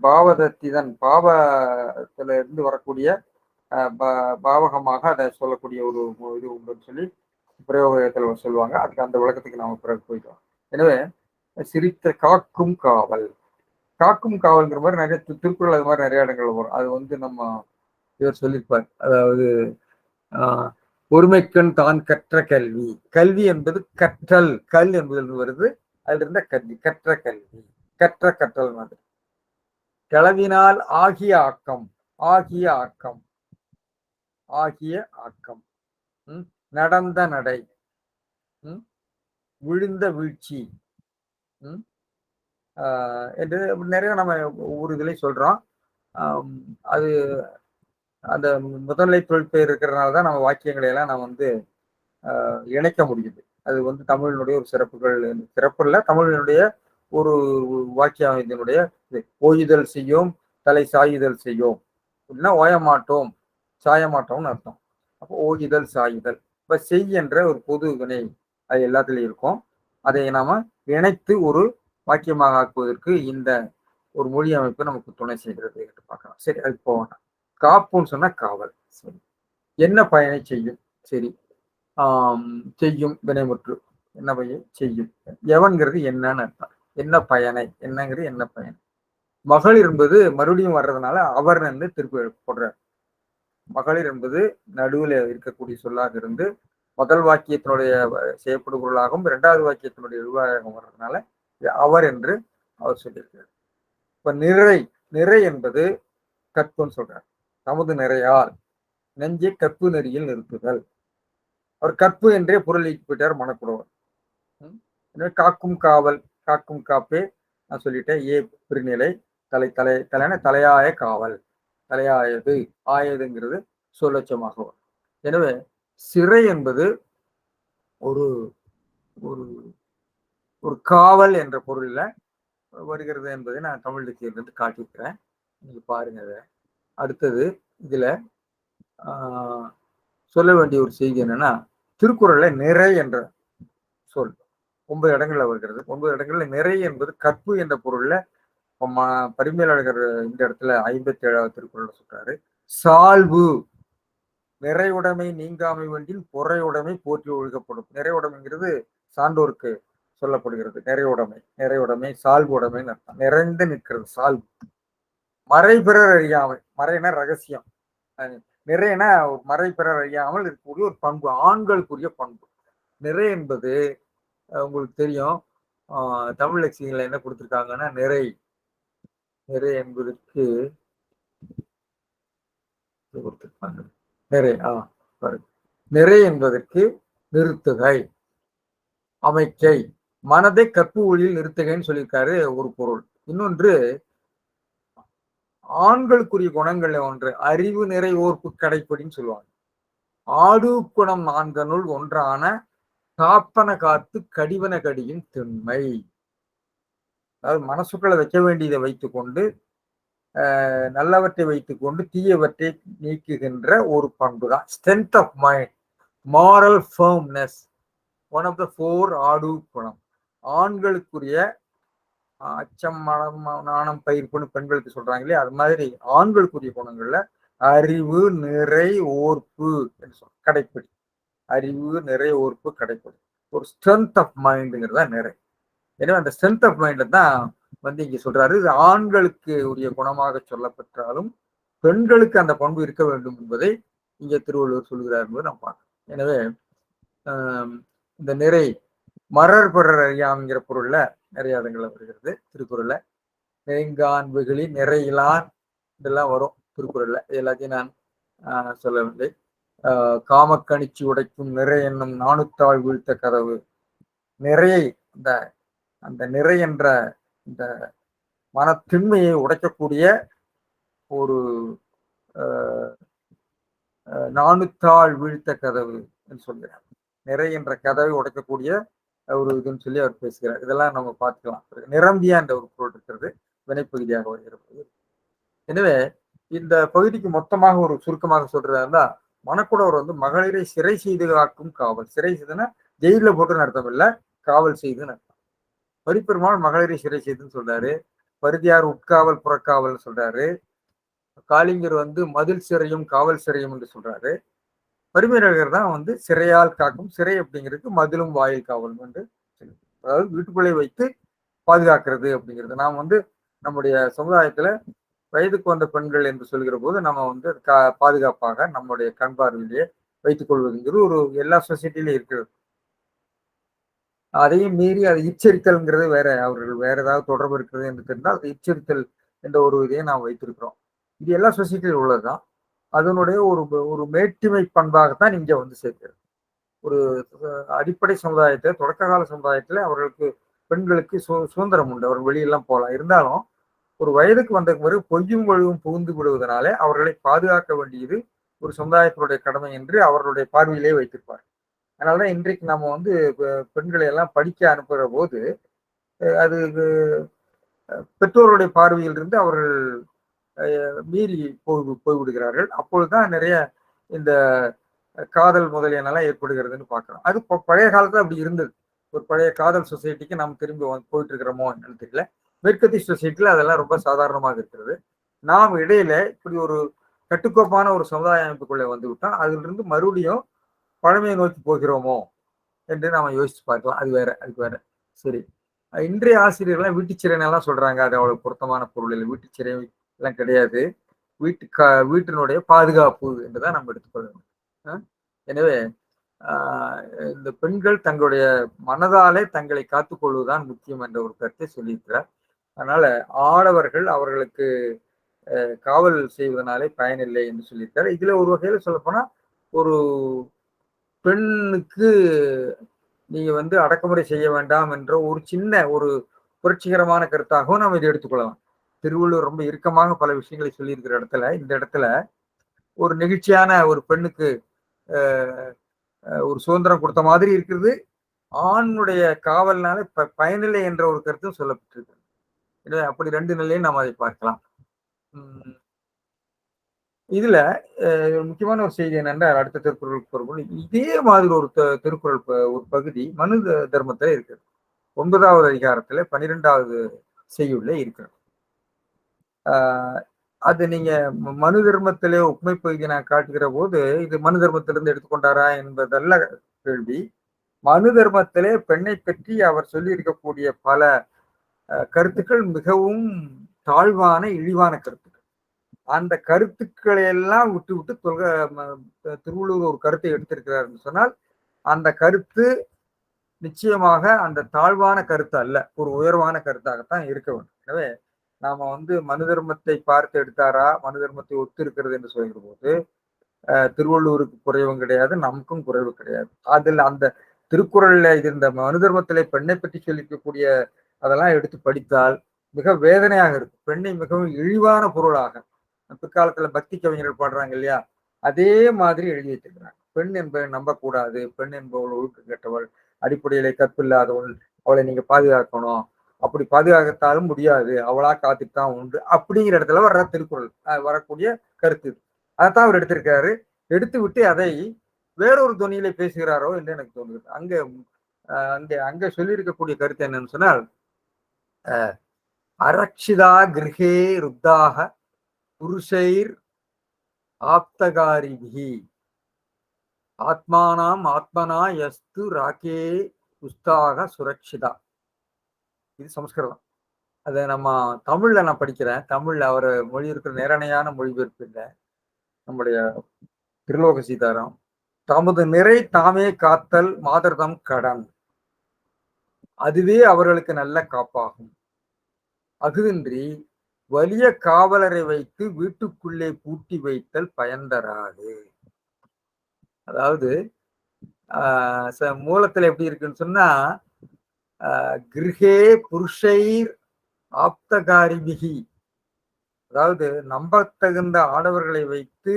பாவதத்திதன் பாவத்துல இருந்து வரக்கூடிய பாவகமாக அதை சொல்லக்கூடிய ஒரு இது உண்டுன்னு சொல்லி பிரயோகத்தில் சொல்லுவாங்க. அதுக்கு அந்த விளக்கத்துக்கு நாம பிறகு போயிட்டோம். எனவே சிரித்த காக்கும் காவல், காக்கும் காவல்ங்கிற மாதிரி நிறைய திருக்குறள் அது மாதிரி நிறைய இடங்கள்ல வரும். அது வந்து நம்ம இவர் சொல்லியிருப்பார். அதாவது ஒருமைக்கண் தான் கற்ற கல்வி, கல்வி என்பது கற்றல், கல் என்பது வருது, அதுல இருந்த கல்வி, கற்ற கல்வி, கற்றல் மாதிரி. கிளவினால் ஆகிய ஆக்கம், ஆகிய ஆக்கம், ஆகிய ஆக்கம், நடந்த நடை, விழுந்த வீழ்ச்சி என்று நிறைய நம்ம ஒவ்வொரு இதுலையும் சொல்றோம். அது அந்த முதல்நிலை தொழிற்பெயர் இருக்கிறதுனால தான் நம்ம வாக்கியங்களை எல்லாம் நம்ம வந்து இணைக்க முடியுது. அது வந்து தமிழினுடைய ஒரு சிறப்பு இல்லை, தமிழினுடைய ஒரு வாக்கிய அமைப்பினுடைய ஓயுதல் செய்யும், தலை சாயுதல் செய்யும் அப்படின்னா ஓய மாட்டோம், சாய மாட்டோம்னு அர்த்தம். அப்போ ஓயுதல் சாயுதல். இப்ப செய் என்ற ஒரு பொது வினை அது எல்லாத்துலயும் இருக்கும். அதை நாம இணைத்து ஒரு வாக்கியமாக ஆக்குவதற்கு இந்த ஒரு மொழி அமைப்பு நமக்கு துணை செய்கிறது என்று பார்க்கலாம். சரி, அது போவேன். காப்புன்னு சொன்னா காவல். சரி, என்ன பயனை செய்யும்? சரி, செய்யும் வினைமுற்று என்ன பயன் செய்யும். எவன்கிறது என்னன்னு அர்த்தம். என்ன பயனை, என்னங்கிறது என்ன பயன். மகளிர் என்பது மறுபடியும் வர்றதுனால அவர் வந்து திருப்பி போடுறார். மகளிர் என்பது நடுவில் இருக்கக்கூடிய சொல்லாக இருந்து முதல் வாக்கியத்தினுடைய செய்யப்படும் பொருளாகவும் இரண்டாவது வாக்கியத்தினுடைய விவாகம் வர்றதுனால அவர் என்று அவர் சொல்லியிருக்கிறார். இப்ப நிறை என்பது கற்புன்னு சொல்றார். தமது நிறையால் நெஞ்சை கற்பு நெறியில் நிறுத்துதல். அவர் கற்பு என்றே பொருள் போயிட்டார் மனக்குடவர். காக்கும் காவல், காக்கும் காப்பே நான் சொல்லிட்டேன். ஏ பிரிநிலை, தலையாய காவல், தலையாயது, ஆயதுங்கிறது சொல்லச்சமாக வரும். எனவே சிறை என்பது ஒரு ஒரு ஒரு காவல் என்ற பொருள்ல வருகிறது என்பதை நான் தமிழ் இலக்கியத்திலிருந்து காட்டியிருக்கிறேன். நீங்க பாருங்க. அதை அடுத்தது இதுல சொல்ல வேண்டிய ஒரு செய்தி என்னன்னா, திருக்குறள்ல நிறை என்ற சொல் 9 இடங்கள்ல வருகிறது. 9 இடங்கள்ல நிறை என்பது கற்பு என்ற பொருள்ல பரிமேலழகர் இந்த இடத்துல 57வது திருக்குறள் சொல்றாரு. சால்பு, நிறைவுடைமை நீங்காமை வேண்டில் பொறையுடைமை போற்றி ஒழுகப்படும். நிறைவுடைமைங்கிறது சான்றோருக்கு சொல்லப்படுகிறது. நிறைவுடைமை சால்பு உடைமைன்னு அர்த்தம். நிறைந்து நிற்கிறது சால்பு. மறை பிறர் அறியாமை, மறைனா ரகசியம், நிறைனா மறை பிறர் அறியாமல் இருக்கக்கூடிய ஒரு பண்பு, ஆண்களுக்குரிய பண்பு. நிறை என்பது உங்களுக்கு தெரியும். தமிழ் லட்சியங்களை என்ன கொடுத்திருக்காங்கன்னா, நிறை என்பதற்கு கொடுத்திருப்பாங்க. நிறை என்பதற்கு நிறுத்துகை, அமைக்கை, மனதை கற்பு ஒளியில் நிறுத்துகைன்னு சொல்லியிருக்காரு ஒரு பொருள். இன்னொன்று ஆண்களுக்குரிய குணங்கள்ல ஒன்று அறிவு நிறை ஓர்ப்பு கடைப்படின்னு சொல்லுவாங்க. ஆடு குணம் 4 ஒன்றான காப்பன காத்து கடிவன கடியின் திண்மை. அதாவது மனசுக்களை வைக்க வேண்டியதை வைத்துக் கொண்டு நல்லவற்றை வைத்துக் கொண்டு தீயவற்றை நீக்குகின்ற ஒரு பண்பு தான் strength of mind, moral firmness, one of the 4 ஆடு குணம். ஆண்களுக்குரிய அச்சம், மனம், நாணம், பயிர்ப்புன்னு பெண்களுக்கு சொல்றாங்க இல்லையா, அது மாதிரி ஆண்களுக்குரிய குணங்கள்ல அறிவு நிறை ஓர்ப்பு கடைப்பிடி, அறிவு நிறை ஓர்ப்பு கடைப்பிடி, ஒரு ஸ்ட்ரென்த் ஆஃப் மைண்டுங்கிறதா நிறை. எனவே அந்த ஸ்ட்ரென்த் ஆஃப் மைண்ட தான் வந்து இங்க சொல்றாரு. இது ஆண்களுக்கு உரிய குணமாக சொல்லப்பட்டாலும் பெண்களுக்கு அந்த பண்பு இருக்க வேண்டும் என்பதை இங்க திருவள்ளுவர் சொல்கிறார் என்பதை நாம் பார்க்கணும். எனவே இந்த நிறை மரர் பிறர் அறியாமைங்கிற பொருள்ல நிறைய இடங்கள்ல வருகிறது திருக்குறள்ல. நெய்கான் வெகுளி நிறையிலான் இதெல்லாம் வரும் திருக்குறள்ல. எல்லாத்தையும் நான் சொல்லவில்லை. காமக்கணிச்சு உடைக்கும் நிறை என்னும் நாணுத்தாள் வீழ்த்த கதவு. நிறையை அந்த நிறை என்ற இந்த மனத்தின்மையை உடைக்கக்கூடிய ஒரு நாணுத்தாள் வீழ்த்த கதவு என்று சொல்கிறார். நிறை என்ற கதவை உடைக்கக்கூடிய ஒரு இதுன்னு சொல்லி அவர் பேசுகிறார். இதெல்லாம் நம்ம பார்த்துக்கலாம். நிரம்பியா என்ற ஒரு பொருள் இருக்கிறது வினைப்பகுதியாக வருகிறது. எனவே இந்த பகுதிக்கு மொத்தமாக ஒரு சுருக்கமாக சொல்றதா இருந்தா, மணக்குடவர் வந்து மகளிரை சிறை செய்து காக்கும் காவல். சிறை செய்துன்னா ஜெயில போட்டுன்னு அர்த்தம் இல்ல, காவல் செய்துன்னு அர்த்தம். பரிப்பெருமாள் மகளிரை சிறை செய்துன்னு சொல்றாரு. பருதியார் உட்காவல் புறக்காவல் சொல்றாரு. காளிங்கர் வந்து மதில் சிறையும் காவல் சிறையும் என்று சொல்றாரு. பரிமேலழகர் தான் வந்து சிறையால் காக்கும். சிறை அப்படிங்கிறது மதிலும் வாயில் காவலும் என்று அதாவது வீட்டுக்குள்ளே வைத்து பாதுகாக்கிறது அப்படிங்கிறது. நாம் வந்து நம்முடைய சமுதாயத்துல வயதுக்கு வந்த பெண்கள் என்று சொல்கிற போது நம்ம வந்து பாதுகாப்பாக நம்முடைய கண் பார்வையிலேயே வைத்துக் கொள்வதுங்கிறது ஒரு எல்லா சொசைட்டிலையும் இருக்கிறது. அதையும் மீறி அதை இச்சரித்தல்ங்கிறது வேற. அவர்கள் வேற ஏதாவது தொடர்பு இருக்கிறது என்று தெரிந்தால் அது இச்சரித்தல் என்ற ஒரு இதையும் நாம் வைத்திருக்கிறோம். இது எல்லா சொசைட்டிலும் உள்ளதுதான். அதனுடைய ஒரு ஒரு மேட்டிமை பண்பாகத்தான் இங்க வந்து சேர்க்கிறது. ஒரு அடிப்படை சமுதாயத்தை தொடக்க கால சமுதாயத்துல அவர்களுக்கு பெண்களுக்கு சுதந்திரம் உண்டு. அவர்கள் வெளியெல்லாம் போகலாம். இருந்தாலும் ஒரு வயதுக்கு வந்த பிறகு பொய்யும் வலுவும் புகுந்து விடுவதனாலே அவர்களை பாதுகாக்க வேண்டியது ஒரு சமுதாயத்தினுடைய கடமை என்று அவர்களுடைய பார்வையிலே வைத்திருப்பார். அதனாலதான் இன்றைக்கு நம்ம வந்து பெண்களை எல்லாம் படிக்க அனுப்புகிற போது அது பெற்றோருடைய பார்வையில் இருந்து அவர்கள் மீறி போய்விடுகிறார்கள். அப்பொழுதுதான் நிறைய இந்த காதல் முதலியனெல்லாம் ஏற்படுகிறதுன்னு பார்க்கலாம். அது பழைய காலத்துல அப்படி இருந்தது. ஒரு பழைய காதல் சொசைட்டிக்கு நாம் திரும்பி போயிட்டு இருக்கிறோமோ என்னன்னு தெரியல. மேற்கத்திய சொசைட்டில அதெல்லாம் ரொம்ப சாதாரணமாக இருக்கிறது. நாம் இடையில இப்படி ஒரு கட்டுக்கோப்பான ஒரு சமுதாய அமைப்புக்குள்ளே வந்து விட்டா அதுல இருந்து மறுபடியும் பழமையை நோக்கி போகிறோமோ என்று நாம யோசிச்சு பார்க்கலாம். அது வேற, அதுக்கு வேற. சரி, இன்றைய ஆசிரியர்கள்லாம் வீட்டுச்சிறைன்னு எல்லாம் சொல்றாங்க. அது அவ்வளவு பொருத்தமான பொருள் இல்லை. வீட்டுச்சிறை எல்லாம் கிடையாது. வீட்டினுடைய பாதுகாப்பு என்றுதான் நம்ம எடுத்துக்கொள்ள வேண்டும். எனவே இந்த பெண்கள் தங்களுடைய மனதாலே தங்களை காத்துக்கொள்வதுதான் முக்கியம் என்ற ஒரு கருத்தை சொல்லியிருக்கிறார். அதனால ஆடவர்கள் அவர்களுக்கு காவல் செய்வதனாலே பயனில்லை என்று சொல்லியிருக்காரு. இதுல ஒரு வகையில சொல்ல போனா ஒரு பெண்ணுக்கு நீங்க வந்து அடக்குமுறை செய்ய வேண்டாம் என்ற ஒரு சின்ன ஒரு புரட்சிகரமான கருத்தாகவும் நாம் இதை எடுத்துக்கொள்ளலாம். திருவள்ளுவர் ரொம்ப இறுக்கமாக பல விஷயங்களை சொல்லியிருக்கிற இடத்துல இந்த இடத்துல ஒரு நெகிழ்ச்சியான ஒரு பெண்ணுக்கு ஒரு சுதந்திரம் கொடுத்த மாதிரி இருக்கிறது. ஆணுடைய காவல்னால பயனில்லை என்ற ஒரு கருத்தும் சொல்லப்பட்டிருக்கு. எனவே அப்படி ரெண்டு நிலையும் நாம் அதை பார்க்கலாம். இதுல முக்கியமான ஒரு செய்தி என்னென்றால் அடுத்த திருக்குறளுக்கு பொருள் இதே மாதிரி ஒரு திருக்குறள் ஒரு பகுதி மனு தர்மத்துல இருக்கிறது. 9வது அதிகாரத்துல 12வது செய்யுள்ள இருக்கிறது. அது நீங்க மனு தர்மத்திலே உண்மை பகுதி நான் காட்டுகிற போது இது மனு தர்மத்திலிருந்து எடுத்துக்கொண்டாரா என்பதல்ல கேள்வி. மனு தர்மத்திலே பெண்ணை பற்றி அவர் சொல்லி இருக்கக்கூடிய பல கருத்துக்கள் மிகவும் தாழ்வான இழிவான கருத்துக்கள். அந்த கருத்துக்களை எல்லாம் விட்டு விட்டு திருவள்ளுவர் ஒரு கருத்தை எடுத்திருக்கிறார் சொன்னால் அந்த கருத்து நிச்சயமாக அந்த தாழ்வான கருத்து அல்ல, ஒரு உயர்வான கருத்தாகத்தான் இருக்க வேண்டும். எனவே நாம வந்து மனு தர்மத்தை பார்த்து எடுத்தாரா, மனு தர்மத்தை ஒத்து இருக்கிறது என்று சொல்கிற போது திருவள்ளுவருக்கு குறைவும் கிடையாது, நமக்கும் குறைவு கிடையாது. அதில் அந்த திருக்குறள்ல இருந்த மனு தர்மத்திலே பெண்ணை பற்றி சொல்லிக்கக்கூடிய அதெல்லாம் எடுத்து படித்தால் மிக வேதனையாக இருக்கும். பெண்ணை மிகவும் இழிவான பொருளாக பிற்காலத்துல பக்தி கவிஞர்கள் பாடுறாங்க இல்லையா, அதே மாதிரி எழுதி வச்சிருக்கிறாங்க. பெண் என்பதை நம்பக்கூடாது, பெண் என்பவள் ஒழுக்க கெட்டவள், அடிப்படையிலே கற்பில்லாதவள், அவளை நீங்க பாதுகாக்கணும், அப்படி பாதுகாக்கத்தாலும் முடியாது, அவளா காத்துட்டு தான் உண்டு அப்படிங்கிற இடத்துல வர்ற திருக்குறள் வரக்கூடிய கருத்து. அதைத்தான் அவர் எடுத்திருக்காரு. எடுத்து விட்டு அதை வேறொரு துணியில பேசுகிறாரோ என்று எனக்கு தோணுது. அங்க சொல்லியிருக்கக்கூடிய கருத்து என்னன்னு சொன்னால் அரக்ஷிதா கிரகே ருத்தாக புருஷைர் ஆப்தகாரிபிஹி ஆத்மானாம் ஆத்மனா யஸ்து ராகே புஸ்தாக சுரக்ஷிதா. இது சமஸ்கிருதம். அதை நம்ம தமிழ்ல நான் படிக்கிறேன். தமிழ்ல அவர் மொழி இருக்கிற நேரணையான மொழிபெயர்ப்பு இல்லை. நம்முடைய திருலோக சீதாராம். தமது நிறை தாமே காத்தல் மாதர்தம் கடன், அதுவே அவர்களுக்கு நல்ல காப்பாகும். அகுதின்றி வலிய காவலரை வைத்து வீட்டுக்குள்ளே பூட்டி வைத்தல் பயன்தராது. அதாவது மூலத்துல எப்படி இருக்குன்னு சொன்னா கிருஹே புருஷைர் ஆப்தகாரிபிகி, அதாவது நம்பத்தகுந்த ஆடவர்களை வைத்து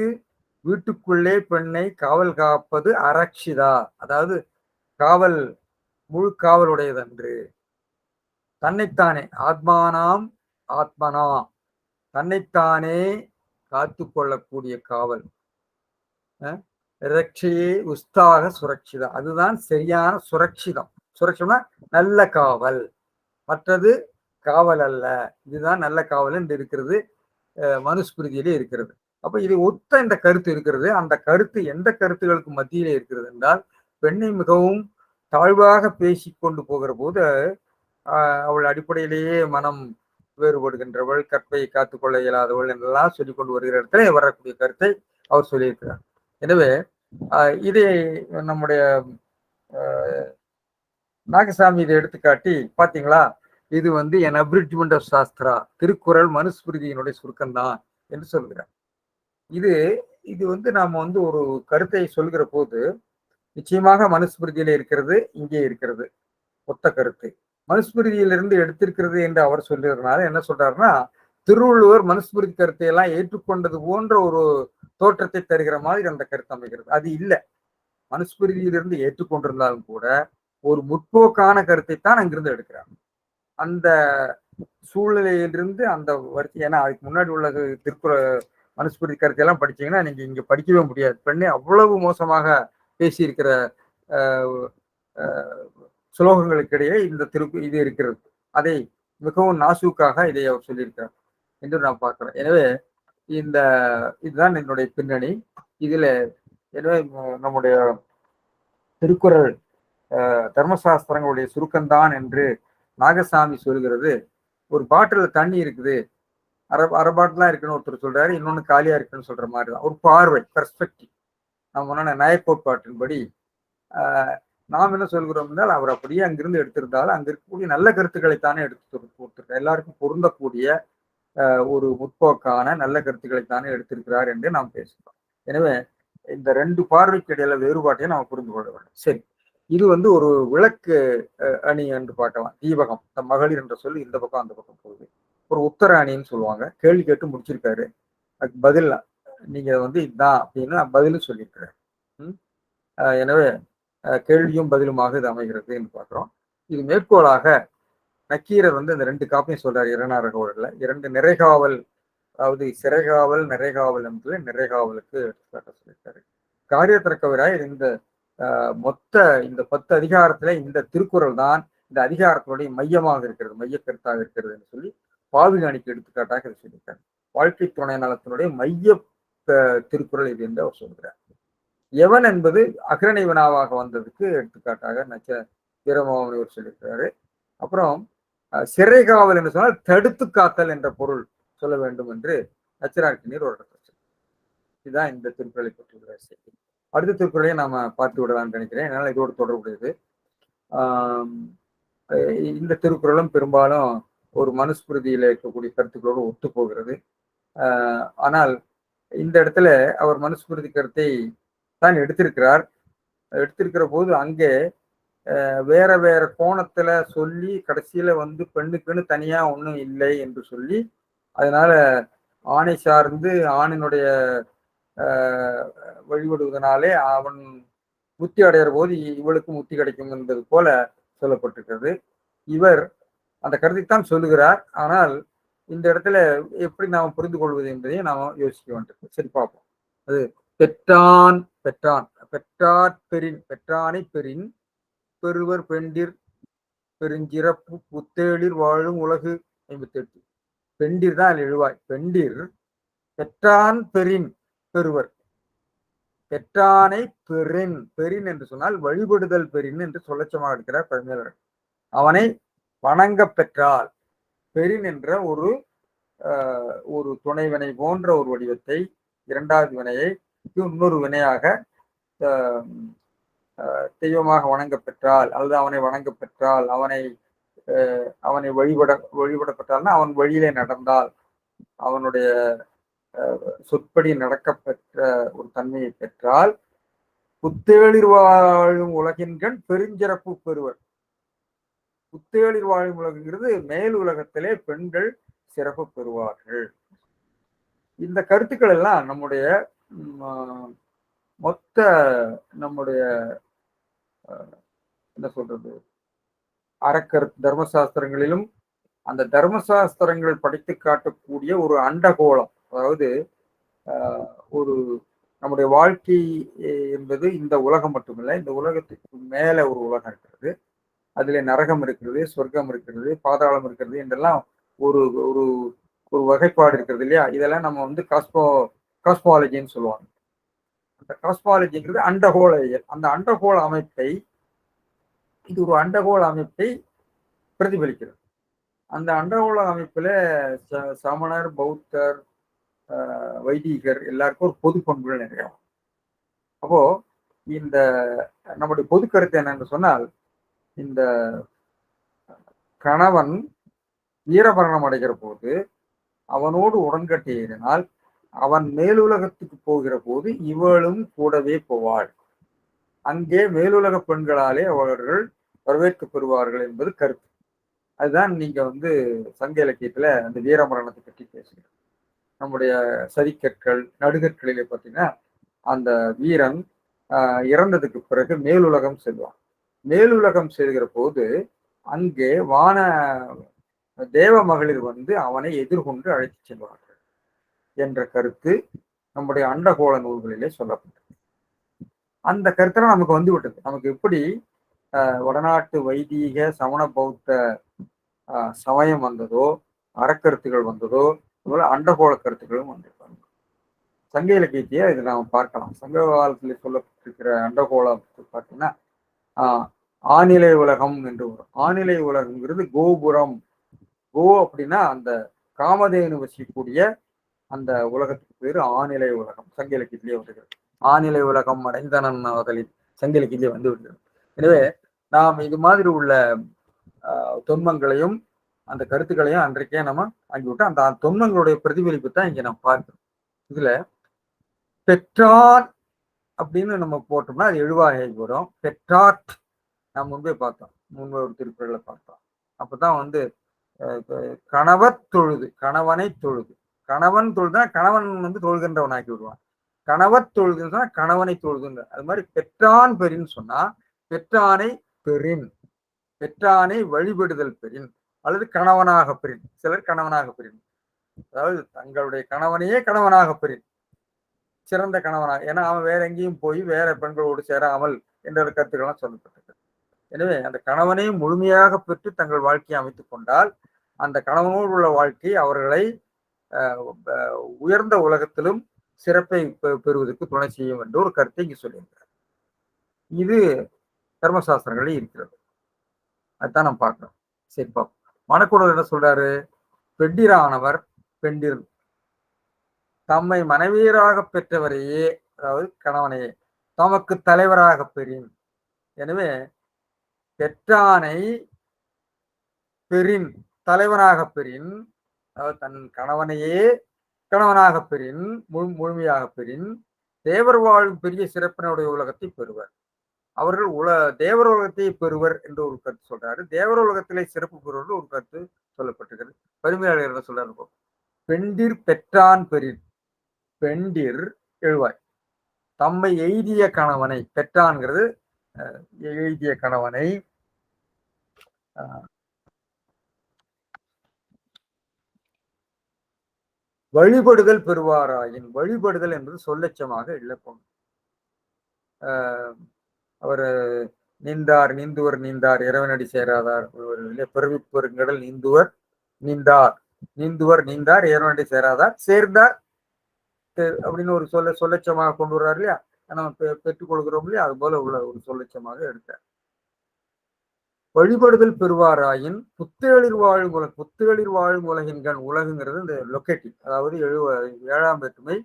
வீட்டுக்குள்ளே பெண்ணை காவல் காப்பது அரக்ஷிதா, அதாவது காவல் முழு காவலுடையதன்று. தன்னைத்தானே ஆத்மானாம் ஆத்மனா, தன்னைத்தானே காத்து கொள்ளக்கூடிய காவல். ரட்சையே உஸ்தாக சுரட்சிதம், அதுதான் சரியான சுரட்சிதம். சுரட்சம்னா நல்ல காவல், மற்றது காவல் அல்ல. இதுதான் நல்ல காவல் என்று இருக்கிறது, மனுஸ்மிருதியிலே இருக்கிறது. அப்ப இது ஒத்த இந்த கருத்து இருக்கிறது. அந்த கருத்து எந்த கருத்துகளுக்கு மத்தியிலே இருக்கிறது என்றால், பெண்ணை மிகவும் தாழ்வாக பேசி கொண்டு போகிற போது அவள் அடிப்படையிலேயே மனம் வேறுபடுகின்றவள், கற்பையை காத்துக்கொள்ள இயலாதவள் என்றெல்லாம் சொல்லிக் கொண்டு வருகிற இடத்துல வரக்கூடிய கருத்தை அவர் சொல்லியிருக்கிறார். எனவே இதை நம்முடைய நாகசாமி இதை எடுத்துக்காட்டி, பாத்தீங்களா, இது வந்து என் அப்ரிட்ஜ்மெண்ட் ஆஃப் சாஸ்திரா, திருக்குறள் மனுஸ்மிருதியினுடைய சுருக்கம்தான் என்று சொல்கிறார். இது இது வந்து நாம வந்து ஒரு கருத்தை சொல்கிற போது நிச்சயமாக மனுஸ்மிருதியில இருக்கிறது, இங்கே இருக்கிறது ஒத்த கருத்து. மனுஸ்மிருதியிலிருந்து எடுத்திருக்கிறது என்று அவர் சொல்றதுனால என்ன சொல்றாருன்னா, திருவள்ளுவர் மனுஸ்மிருதி கருத்தை எல்லாம் ஏற்றுக்கொண்டது போன்ற ஒரு தோற்றத்தை தருகிற மாதிரி அந்த கருத்து அமைகிறது. அது இல்லை. மனுஸ்மிருதியிலிருந்து ஏற்றுக்கொண்டிருந்தாலும் கூட ஒரு முற்போக்கான கருத்தை தான் அங்கிருந்து எடுக்கிறார். அந்த சூழ்நிலையிலிருந்து அந்த வரிசை, ஏன்னா அதுக்கு முன்னாடி உள்ள திருக்குறள் மனுஸ்மிருதி கருத்தை எல்லாம் படிச்சீங்கன்னா நீங்க இங்க படிக்கவே முடியாது. பெண்ணை அவ்வளவு மோசமாக பேசியிருக்கிற சுலோகங்களுக்கிடையே இந்த இது இருக்கிறது. அதை மிகவும் நாசூக்காக இதை அவர் சொல்லியிருக்கிறார் என்று நான் பார்க்கிறேன். எனவே இதுதான் என்னுடைய பின்னணி. இதுல எனவே நம்முடைய திருக்குறள் தர்மசாஸ்திரங்களுடைய சுருக்கம்தான் என்று நாகசாமி சொல்கிறது. ஒரு பாட்டில தண்ணி இருக்குது, அரை பாட்டிலாம் இருக்குன்னு ஒருத்தர் சொல்றாரு, இன்னொன்னு காலியா இருக்குன்னு சொல்ற மாதிரிதான் ஒரு பார்வை, பெர்ஸ்பெக்டிவ். நம்ம முன்னாடி நயக்கோட்பாட்டின்படி நாம் என்ன சொல்கிறோம் என்றால், அவர் அப்படியே அங்கிருந்து எடுத்திருந்தாலும் அங்க இருக்கக்கூடிய நல்ல கருத்துக்களைத்தானே எடுத்து கொடுத்திருக்கார். எல்லாருக்கும் பொருந்தக்கூடிய ஒரு முற்போக்கான நல்ல கருத்துக்களைத்தானே எடுத்திருக்கிறார் என்று நாம் பேசுகிறோம். எனவே இந்த ரெண்டு பார்வைக்கு இடையில வேறுபாட்டையும் நாம் புரிந்து கொள்ள வேண்டும். சரி, இது வந்து ஒரு விளக்கு அணி என்று பார்க்கலாம். தீபகம், இந்த மகளிர் என்ற சொல்லி இந்த பக்கம் அந்த பக்கம் போகுது. ஒரு உத்தர அணின்னு சொல்லுவாங்க. கேள்வி கேட்டு முடிச்சிருக்காரு, அதுக்கு பதில் நீங்க வந்து இதுதான் அப்படின்னு பதிலும் சொல்லியிருக்கிறார். எனவே கேள்வியும் பதிலுமாக இது அமைகிறது என்று பார்க்கிறோம். இது மேற்கோளாக நக்கீரர் வந்து இந்த ரெண்டு காப்பையும் சொல்றாரு. இரண்டாரகோடல இரண்டு நிறைகாவல், அதாவது சிறைகாவல் நிறைகாவல் என்று நிறைகாவலுக்கு எடுத்துக்காட்ட சொல்லியிருக்காரு. காரியத்திற்கவராயர் இந்த மொத்த இந்த 10 அதிகாரத்துல இந்த திருக்குறள் தான் இந்த அதிகாரத்தினுடைய மையமாக இருக்கிறது, மைய கருத்தாக இருக்கிறது என்று சொல்லி பாவிகாணிக்கு எடுத்துக்காட்டாக இதை சொல்லியிருக்காரு. வாழ்க்கை துணை நலத்தினுடைய மைய திருக்குறள் இது என்று அவர் சொல்கிறார். எவன் என்பது அக்ரணை வினாவாக வந்ததுக்கு எடுத்துக்காட்டாக வீரமோகன் சொல்லியிருக்கிறாரு. அப்புறம் சிறை காவல் என்று சொன்னால் தடுத்து காத்தல் என்ற பொருள் சொல்ல வேண்டும் என்று நச்சினார்க்கினியர் ஒரு இடத்துல. இதுதான் இந்த திருக்குறளை பற்றியுள்ள செய்தி. அடுத்த திருக்குறளையும் நாம பார்த்து விடலாம்னு நினைக்கிறேன். என்னால் இதோடு தொடர்புடையது. இந்த திருக்குறளும் பெரும்பாலும் ஒரு மனுஸ்மிருதியில இருக்கக்கூடிய கருத்துக்களோடு ஒத்து போகிறது. ஆனால் இந்த இடத்துல அவர் மனுஸ்மிருதி கருத்தை தான் எடுத்திருக்கிற போது அங்கே வேற வேற கோணத்துல சொல்லி கடைசியில வந்து பெண்ணுக்குன்னு தனியா ஒன்றும் இல்லை என்று சொல்லி, அதனால ஆணை சார்ந்து ஆணினுடைய வழிபடுவதனாலே அவன் முத்தி அடைகிற போது இவளுக்கு முத்தி கிடைக்கும் என்பது போல சொல்லப்பட்டிருக்கிறது. இவர் அந்த கருத்தைத்தான் சொல்லுகிறார். ஆனால் இந்த இடத்துல எப்படி நாம் புரிந்து கொள்வது என்பதையும் நாம் யோசிக்க வேண்டியிருக்கு. சரி, பார்ப்போம். அது பெற்றார் பெறின், பெற்றானை பெறின் பெறுவர் பெண்டிர் பெருஞ்சிறப்பு புத்தேளிர் வாழும் உலகு 58. பெண்டிர் தான் எழுவாய். பெண்டிர் பெற்றான் பெறின் பெறுவர். பெற்றானை பெறின், பெறின் என்று சொன்னால் வழிபடுதல் பெறின் என்று சொல்லச்சமாக இருக்கிறார் பழமையாளர். அவனை வணங்க பெற்றால் பெறின் என்ற ஒரு துணைவினை போன்ற ஒரு வடிவத்தை, இரண்டாவது வினையை இன்னொரு வினையாக தெய்வமாக வணங்க பெற்றால், அல்லது அவனை வணங்க பெற்றால், அவனை வழிபடப்பெற்றால்னா அவன் வழியிலே நடந்தால், அவனுடைய சொற்படி நடக்க பெற்ற ஒரு தன்மையை பெற்றால் புத்தேளிர் வாழும் உலகின்கண் பெருஞ்சிறப்பு பெறுவர். புத்தேளிர் வாழும் உலகுங்கிறது மேல் உலகத்திலே பெண்கள் சிறப்பு பெறுவார்கள். இந்த கருத்துக்கள் எல்லாம் நம்முடைய மொத்த நம்முடைய என்ன சொல்றது அறக்கருத்து தர்மசாஸ்திரங்களிலும் அந்த தர்மசாஸ்திரங்கள் படித்து காட்டக்கூடிய ஒரு அண்டகோளம், அதாவது ஒரு நம்முடைய வாழ்க்கை என்பது இந்த உலகம் மட்டுமில்லை, இந்த உலகத்துக்கு மேல ஒரு உலகம் இருக்கிறது. அதுல நரகம் இருக்கிறது, சொர்க்கம் இருக்கிறது, பாதாளம் இருக்கிறது என்றெல்லாம் ஒரு ஒரு ஒரு வகைப்பாடு இருக்கிறது இல்லையா? இதெல்லாம் நம்ம வந்து காஸ்மாலஜின்னு சொல்லுவாங்க. அந்த காஸ்மாலஜிங்கிறது அண்டகோள இயல். அந்த அண்டகோள அமைப்பை, இது ஒரு அண்டகோள அமைப்பை பிரதிபலிக்கிறது. அந்த அண்டகோள அமைப்புல சமணர், பௌத்தர், வைதிகர் எல்லாருக்கும் ஒரு பொது பண்புகள் நிறைய. அப்போ இந்த நம்முடைய பொது கருத்து என்னன்னு சொன்னால், இந்த கணவன் வீரமரணம் அடைகிற போது அவனோடு உடன்கட்டை ஏறினால் அவன் மேலுலகத்துக்கு போகிற போது இவளும் கூடவே போவாள். அங்கே மேலுலக பெண்களாலே அவர்கள் வரவேற்கப்படுவார்கள் என்பது கருத்து. அதுதான் நீங்க வந்து சங்க இலக்கியத்துல அந்த வீரமரணத்தை பற்றி பேசுகிறோம். நம்முடைய சதிக்கற்கள், நடுகற்களிலே பார்த்தீங்கன்னா அந்த வீரன் இறந்ததுக்கு பிறகு மேலுலகம் செல்வான். மேலுலகம் செல்கிற போது அங்கே வான தேவ மகளிர் வந்து அவனை எதிர்கொண்டு அழைத்து செல்வார்கள் என்ற கருத்து நம்முடைய அண்டகோள நூல்களிலே சொல்லப்பட்டது. அந்த கருத்துல நமக்கு வந்து விட்டது. நமக்கு எப்படி வடநாட்டு வைதீக சமண பௌத்த சமயம் வந்ததோ, அறக்கருத்துகள் வந்ததோ, அதுபோல அண்டகோள கருத்துக்களும் வந்திருப்பாங்க. சங்க இலக்கியத்தையே இதை நாம் பார்க்கலாம். சங்க காலத்தில் சொல்லப்பட்டிருக்கிற அண்டகோளம் பார்த்தீங்கன்னா ஆநிலை உலகம் என்று வரும். ஆநிலை உலகம்ங்கிறது கோபுரம். கோ அப்படின்னா அந்த காமதேனு வசிக்கக்கூடிய அந்த உலகத்துக்கு பேரு ஆநிலை உலகம். சங்க இலக்கியத்திலேயே வருகிறது. ஆநிலை உலகம் அடைந்தனன் அவர்களின் சங்க இலக்கியத்திலே வந்து விடுகிறது. எனவே நாம் இது மாதிரி உள்ள தொன்மங்களையும் அந்த கருத்துக்களையும் அன்றைக்கே நம்ம ஆகிவிட்டோம். அந்த தொன்மங்களுடைய பிரதிபலிப்பு தான் இங்க நம்ம பார்க்கிறோம். இதுல பெற்றான் அப்படின்னு நம்ம போட்டோம்னா அது எழுவாகை வரும். பெற்றாட் நாம் முன்பே பார்த்தோம், முன்பு ஒரு திருக்குறளை பார்த்தோம். அப்பதான் வந்து கணவர் தொழுது, கணவனை தொழுது, கணவன் தொழுதுனா கணவன் வந்து தொழுகின்றவன் ஆக்கி விடுவான். கணவர் தொழுதுன்னா கணவனை தொழுதுங்க. அது மாதிரி பெற்றான் பெறின்னு சொன்னா பெற்றானை பெறின், பெற்றானை வழிபடுதல் பெறின், அல்லது கணவனாக பெறின். சிலர் கணவனாக பெறின், அதாவது தங்களுடைய கணவனையே கணவனாக பெறின், சிறந்த கணவனாக. ஏன்னா அவன் வேற எங்கேயும் போய் வேற பெண்களோடு சேராமல் என்ற கருத்துக்கள்லாம் சொல்லப்பட்டது. எனவே அந்த கணவனை முழுமையாக பெற்று தங்கள் வாழ்க்கையை அமைத்துக் கொண்டால் அந்த கணவனோடு உள்ள வாழ்க்கை அவர்களை உயர்ந்த உலகத்திலும் சிறப்பை பெறுவதற்கு துணை செய்யும் என்று ஒரு கருத்தை இங்கு சொல்லியிருக்கிறார். இது தர்மசாஸ்திரங்களில் இருக்கிறது. அதுதான் நம்ம பார்க்கிறோம். சரி பார்ப்போம். மணக்குடர் என்ன சொல்றாரு? பெண்டிரானவர் பெண்டிர் தம்மை மனைவியராக பெற்றவரையே, அதாவது கணவனையே தமக்கு தலைவராக பெறின். எனவே பெற்றானை பெறின், தலைவனாக பெறின், அதாவது தன் கணவனையே கணவனாக பெறின், முழுமையாக பெறின், தேவர் வாழும் பெரிய சிறப்பினுடைய உலகத்தை பெறுவர். அவர்கள் தேவர் உலகத்தை பெறுவர் என்று ஒரு கருத்து சொல்றாரு. தேவர் உலகத்திலே சிறப்பு பெறுவர் ஒரு கருத்து சொல்லப்பட்டிருக்கிறது. பரிமையாளர் என்ன சொல்றாரு? பெண்டிர் பெற்றான் பெறின், பெண்டிர் எழுவாய் தம்மை எய்திய கணவனை, பெற்றான்கிறது எய்திய கணவனை வழிபடுதல் பெறுவாராயின், வழிபடுதல் என்பது சொல்லச்சமாக இழப்போம். அவர் நீந்தார் நீந்துவர் நீந்தார் இறைவனடி சேராதார், பிறவி பெருங்கடல் நீந்துவர் நீந்தார், நீந்துவர் நீந்தார் இறைவனடி சேராதார் சேர்ந்தார் அப்படின்னு ஒரு சொல்லச்சமாக கொண்டு வர்றாரு இல்லையா? நம்ம பெற்றுக் கொள்கிறோம் இல்லையா? அது போல உள்ள ஒரு சொல்லச்சமாக எடுத்தார். வழிபடுதல் பெறுவாராயின் புத்தேளிர் வாழும் உலகம், புத்தேளிர் வாழும் உலகின்கண், உலகுங்கிறது இந்த லொக்கேட்டிவ், அதாவது 7ஆம் வேற்றுமை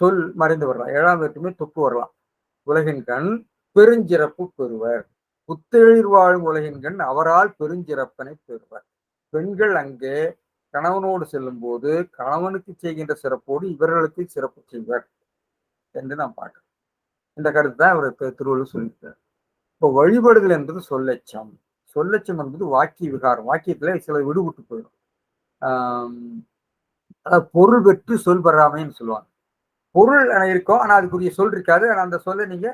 சொல் மறைந்து வரலாம், 7ஆம் வேற்றுமை தொப்பு வரலாம். உலகின்கண் பெருஞ்சிறப்பு பெறுவர், புத்தேளிர் வாழும் உலகின்கண் அவரால் பெருஞ்சிறப்பனை பெறுவர். பெண்கள் அங்கே கணவனோடு செல்லும் போது கணவனுக்கு செய்கின்ற சிறப்போடு இவர்களுக்கு சிறப்பு செய்வர் என்று நாம் பார்க்கிறோம். இந்த கருத்து தான் அவர் திருவள்ளுவர் சொல்லியிருக்கார். இப்போ வழிபடுதல் என்பது சொல்லச்சம். சொல்லச்சம் என்பது வாக்கிய விகாரம். வாக்கியத்துல சில விடுபட்டு போயிடும். அதாவது பொருள் பெற்று சொல் பெறாமைன்னு சொல்லுவாங்க. பொருள் இருக்கும், ஆனா அதுக்குரிய சொல் இருக்காது. ஆனா அந்த சொல்லை நீங்க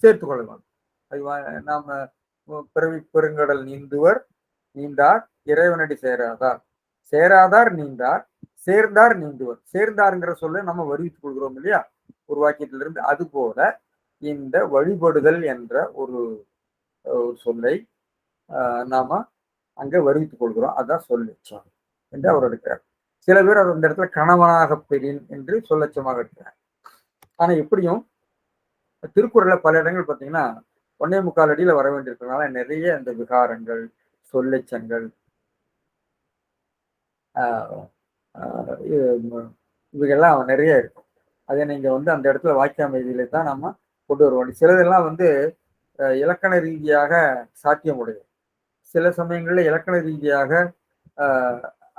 சேர்த்து கொள்ளலாம். அது நாம பிறவி பெருங்கடல் நீந்துவர் நீந்தார் இறைவனடி சேராதார், சேராதார் நீந்தார் சேர்ந்தார் நீந்துவர். சேர்ந்தார்ங்கிற சொல்ல நம்ம வருவித்துக் கொள்கிறோம் இல்லையா ஒரு வாக்கியத்திலிருந்து. அது போல இந்த வழிபடுதல் என்ற ஒரு சொல்லை நாம அங்க வருவித்துக் கொள்கிறோம். அதான் சொல்லச்சம் என்று அவர் எடுக்கிறார். சில பேர் அந்த இடத்துல கணவனாக பெறின் என்று சொல்லச்சமாக எடுக்கிறார். ஆனா எப்படியும் திருக்குறள்ல பல இடங்கள் பார்த்தீங்கன்னா 1.25 அடியில வர வேண்டியிருக்கிறதுனால நிறைய இந்த விகாரங்கள் சொல்லச்சங்கள் இவைகள்லாம் நிறைய இருக்கும். அதை நீங்க அந்த இடத்துல வாக்கிய அமைதியில தான் நம்ம கொண்டு வர வேண்டும். சிலதெல்லாம் இலக்கண ரீதியாக சாத்தியமுடையது. சில சமயங்கள்ல இலக்கண ரீதியாக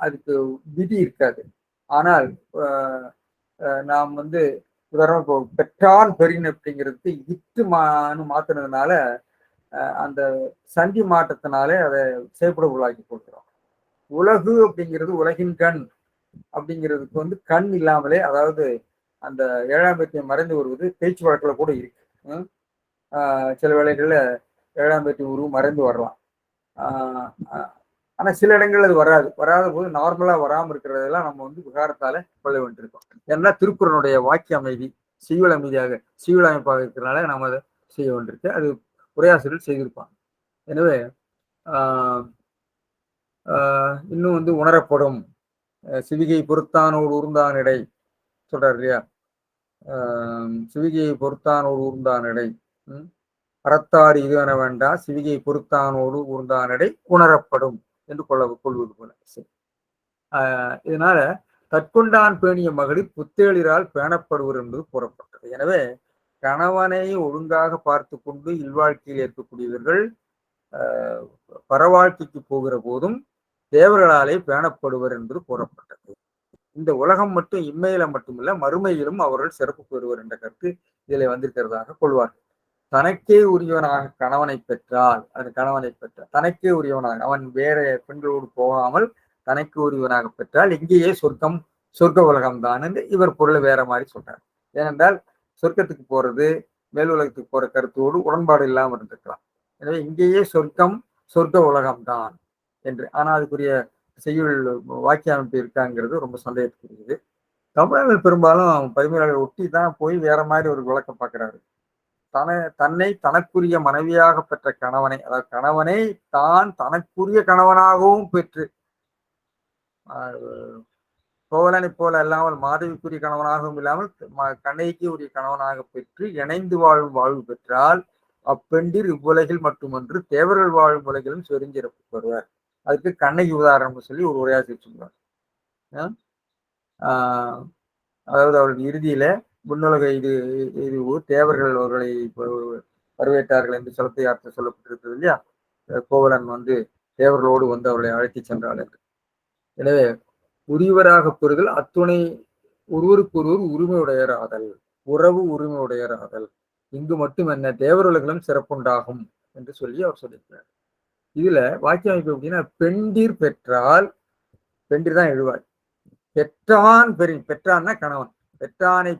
அதுக்கு விதி இருக்காது. ஆனால் நாம் உதாரணம் இப்போ பெற்றான் பெரின் அப்படிங்கிறதுக்கு இட்டு மாத்தினதுனால அந்த சந்தி மாற்றத்தினாலே அதை செய்யப்பட உள்ளாக்கி கொடுக்குறோம். உலகு அப்படிங்கிறது உலகின் கண் அப்படிங்கிறதுக்கு கண் இல்லாமலே, அதாவது அந்த 7ஆம் வேற்றியை மறைந்து வருவது பேச்சு வழக்கில் கூட இருக்கு. சில வேளைகள்ல 7ஆம் வேற்றி உருவு மறைந்து வரலாம். ஆனா சில இடங்கள் அது வராத போது நார்மலா வராம இருக்கிறதெல்லாம் நம்ம விகாரத்தால கொள்ள வேண்டியிருக்கோம். ஏன்னா திருக்குறளுடைய வாக்கிய அமைதி செய்யுள் அமைதியாக செய்யுள் அமைப்பாக இருக்கிறதுனால நம்ம அதை செய்ய வேண்டியிருக்கு. அது உரையாசிரியர்கள் செய்திருப்பாங்க. எனவே இன்னும் உணரப்படும் சிவிகை பொறுத்தானோடு ஊர்ந்தானிடை சொல்றாரு இல்லையா, சிவிகையை பொறுத்தானோடு ஊர்ந்தானிடை அறத்தாறு இது என வேண்டா சிவிகை பொறுத்தானோடு ஊர்ந்தானிடை உணரப்படும் என்று கொள்வது போல. இதனால தற்கொண்டான் பேணிய மகளிர் புத்தேளிரால் பேணப்படுவர் என்பது கூறப்பட்டது. எனவே கணவனை ஒழுங்காக பார்த்து கொண்டு இல்வாழ்க்கையில் இருக்கக்கூடியவர்கள் பரவாழ்க்கைக்கு போகிற போதும் தேவர்களாலே பேணப்படுவர் என்பது கூறப்பட்டது. இந்த உலகம் மட்டும் இம்மையில மட்டுமில்ல மறுமையிலும் அவர்கள் சிறப்பு பெறுவர் என்ற கருத்து இதில் வந்திருக்கிறதாக கொள்வார்கள். தனக்கே உரியவனாக கணவனை பெற்றால் தனக்கே உரியவனாக அவன் வேற பெண்களோடு போகாமல் தனக்கு உரியவனாக பெற்றால் இங்கேயே சொர்க்க உலகம்தான் என்று இவர் பொருளை வேற மாதிரி சொல்றார். ஏனென்றால் சொர்க்கத்துக்கு போறது மேல் உலகத்துக்கு போற கருத்தோடு உடன்பாடு இல்லாமல் இருந்திருக்கலாம். எனவே இங்கேயே சொர்க்க உலகம்தான் என்று. ஆனால் அதுக்குரிய செய்யுள் வாக்கிய அமைப்பு இருக்காங்கிறது ரொம்ப சந்தேகத்துக்குரியது. தமிழர்கள் பெரும்பாலும் பரிமையாளர்கள் ஒட்டி தான் போய் வேற மாதிரி ஒரு விளக்கம் பார்க்கிறாரு. தன்னை தனக்குரிய மனைவியாக பெற்ற கணவனை, அதாவது கணவனை தான் தனக்குரிய கணவனாகவும் பெற்று கோவலனை போல அல்லாமல் மாதவிக்குரிய கணவனாகவும் இல்லாமல் கண்ணைக்கு உரிய கணவனாக பெற்று இணைந்து வாழும் வாழ்வு பெற்றால் அப்பெண்டிர் இவ்வுலகில் மட்டுமன்று தேவர்கள் வாழும் உலகிலும் செறிஞ்சிறப்பு பெறுவார். அதுக்கு கண்ணகி உதாரணம் சொல்லி ஒரு உரையாசிரியர் சொல்றார். அதாவது அவர்கள் இறுதியில முன்னுலக இது தேவர்கள் அவர்களை வரவேற்றார்கள் என்று சிலப்பதிகாரத்தில் சொல்லப்பட்டிருக்கிறது இல்லையா. கோவலன் தேவர்களோடு அவர்களை அழைத்து சென்றாள் என்று. எனவே உரியவராக பெறுதல் அத்துணை ஒருவருக்கு ஒருவர் உரிமையுடையராதல், உறவு உரிமையுடையராதல், இங்கு மட்டும் என்ன தேவர்களும் சிறப்புண்டாகும் என்று சொல்லி அவர் சொல்லியிருக்கிறார். இதுல வாக்கிய அமைப்பு எப்படின்னா, பெண்டிர் பெற்றால், பெண்டிர் தான் எழுவாய், பெற்றான் பெரின், பெற்றான்னா கணவன், பெற்றானை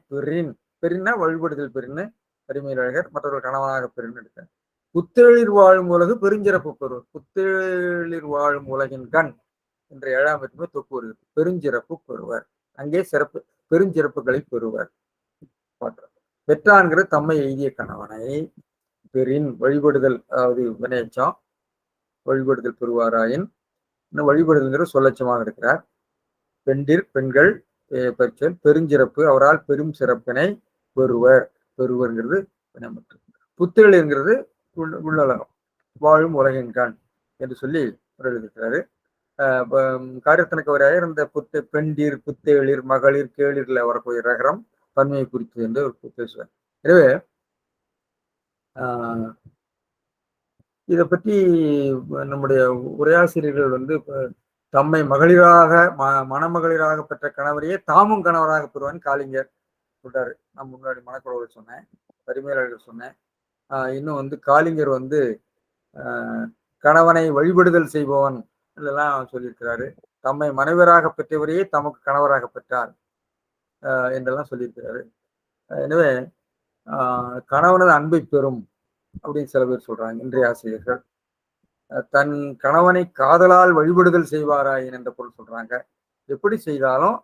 பெரின்னா வழிபடுதல் பெரின்னு பரிமையழகர் மற்றவர்கள் கணவனாக பெரின்னு எடுத்தார். புத்தேளிர் வாழும் உலகு பெருஞ்சிறப்பு பெறுவர், புத்தேளிர் வாழும் உலகின் கண் என்ற 7ஆம் வேற்றுமை தொக்கு வருகிறது. பெருஞ்சிறப்பு பெறுவர், அங்கே சிறப்பு பெருஞ்சிறப்புகளை பெறுவர். பெற்றான்கிற தம்மை எய்திய கணவனை பெரின் வழிபடுதல், அதாவது வினையச்சம் வழிபடுதல் பெறுவாராயின் வழிபடுதல்ங்கிற சொல்லச்சமாக இருக்கிறார். பெண்கள் பெற்றல் பெருஞ்சிறப்பு அவரால் பெரும் சிறப்பினை பெறுவர்ங்கிறது வினைமற்று. புத்தேளிங்கிறது உள்ளலகம் வாழும் உலகின் கண் என்று சொல்லி எழுதியிருக்கிறாரு. காரியத்தனக்கவராயர் இந்த பெண்டீர் புத்தேளிர் மகளிர் கேளிர்ல வரக்கூடிய ரகரம் தன்மையை குறித்து என்று பேசுவார். எனவே இதை பற்றி நம்முடைய உரையாசிரியர்கள் தம்மை மகளிராக மணமகளிராக பெற்ற கணவரையே தாமும் கணவராக பெறுவான் காளிங்கர் சொல்றாரு. நான் முன்னாடி மணக்குறவர் சொன்னேன், பரிமையாளர்கள் சொன்னேன். இன்னும் காளிங்கர் கணவனை வழிபடுதல் செய்பவன் இதெல்லாம் சொல்லியிருக்கிறாரு. தம்மை மனைவராக பெற்றவரையே தமக்கு கணவராக பெற்றார் என்றெல்லாம் சொல்லியிருக்கிறாரு. எனவே கணவனது அன்பை பெறும் அப்படின்னு சில பேர் சொல்றாங்க இன்றைய ஆசிரியர்கள். தன் கணவனை காதலால் வழிபடுதல் செய்வாராயின் என்ற பொருள் சொல்றாங்க. எப்படி செய்தாலும்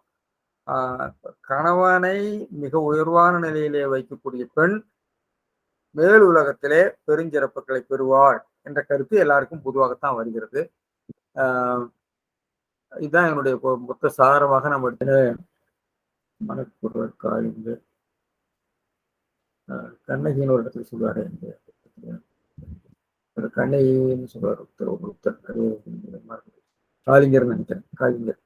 கணவனை மிக உயர்வான நிலையிலே வைக்கக்கூடிய பெண் மேல் உலகத்திலே பெருஞ்சிறப்புகளை பெறுவாள் என்ற கருத்து எல்லாருக்கும் பொதுவாகத்தான் வருகிறது. இதுதான் என்னுடைய மொத்த சாரமாக நம்ம எடுத்த மனப்பொருள் காய்ந்து கண்ணகின்னு ஒரு இடத்துல சொல்லுவாரு. கண்ணைன்னு சொல்லுவார் காளிங்கர் நினைக்கிறேன். காளிங்கர்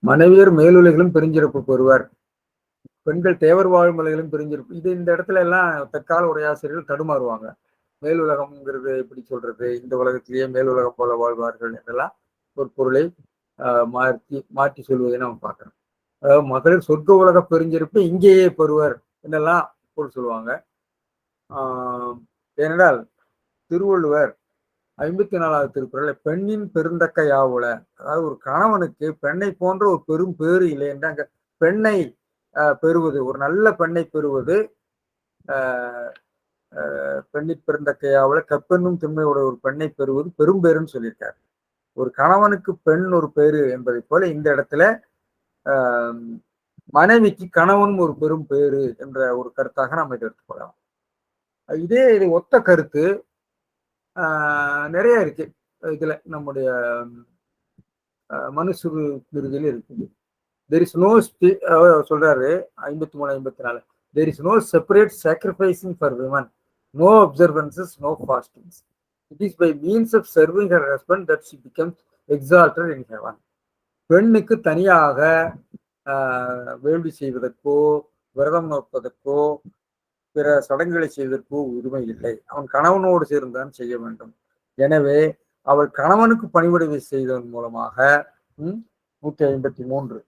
மனைவியர் மேலுலகிலும் பெருஞ்சிறப்பு பெறுவார், பெண்கள் தேவர் வாழும் உலகிலும் பெருஞ்சிறப்பு. இது இந்த இடத்துல எல்லாம் தற்கால உரையாசிரியர்கள் தடுமாறுவாங்க. மேலுலகம்ங்கிறது எப்படி சொல்றது, இந்த உலகத்திலேயே மேலுலகம் போல வாழ்வார்கள் என்றெல்லாம் ஒரு பொருளை மாற்றி சொல்வதை நம்ம பார்க்கிறோம். அதாவது மகளிர் சொர்க்க உலக பெருஞ்சிறப்பு இங்கேயே பெறுவர் என்னெல்லாம் பொருள் சொல்லுவாங்க. ஏனென்றால் திருவள்ளுவர் 54வது திருக்குறள் பெண்ணின் பெருந்தக்க யாவுல, அதாவது ஒரு கணவனுக்கு பெண்ணை போன்ற ஒரு பெரும் பேறு இல்லை என்று அங்க பெண்ணை பெறுவது, ஒரு நல்ல பெண்ணை பெறுவது பெண்ணின் பெருந்தக்க யாவுல கப்பெண்ணும் திண்மையோட ஒரு பெண்ணை பெறுவது பெரும் பேருன்னு சொல்லியிருக்காரு. ஒரு கணவனுக்கு பெண் ஒரு பேரு என்பதை போல இந்த இடத்துல மனைவிக்கு கணவன் ஒரு பெரும் பேரு என்ற ஒரு கருத்தாக நம்ம இதை எடுத்துக்கொள்ளலாம். இது ஒத்த கருத்து நிறைய இருக்கு. இதுல நம்முடைய மனுசுரு விருதில் இருக்குது. தெர் இஸ் நோ சொல்றாரு 53, 54 there is no separate sacrificing for women, no observances, no fastings. It is by means of serving her husband that she becomes exalted in heaven. பெண்ணுக்கு தனியாக வேள்வி செய்வதற்கோ விரதம் நோப்பதற்கோ பிற சடங்குகளை செய்வதற்கோ உரிமை இல்லை. அவன் கணவனோடு சேர்ந்துதான் செய்ய வேண்டும். எனவே அவள் கணவனுக்கு பணிவிடை செய்ததன் மூலமாக 153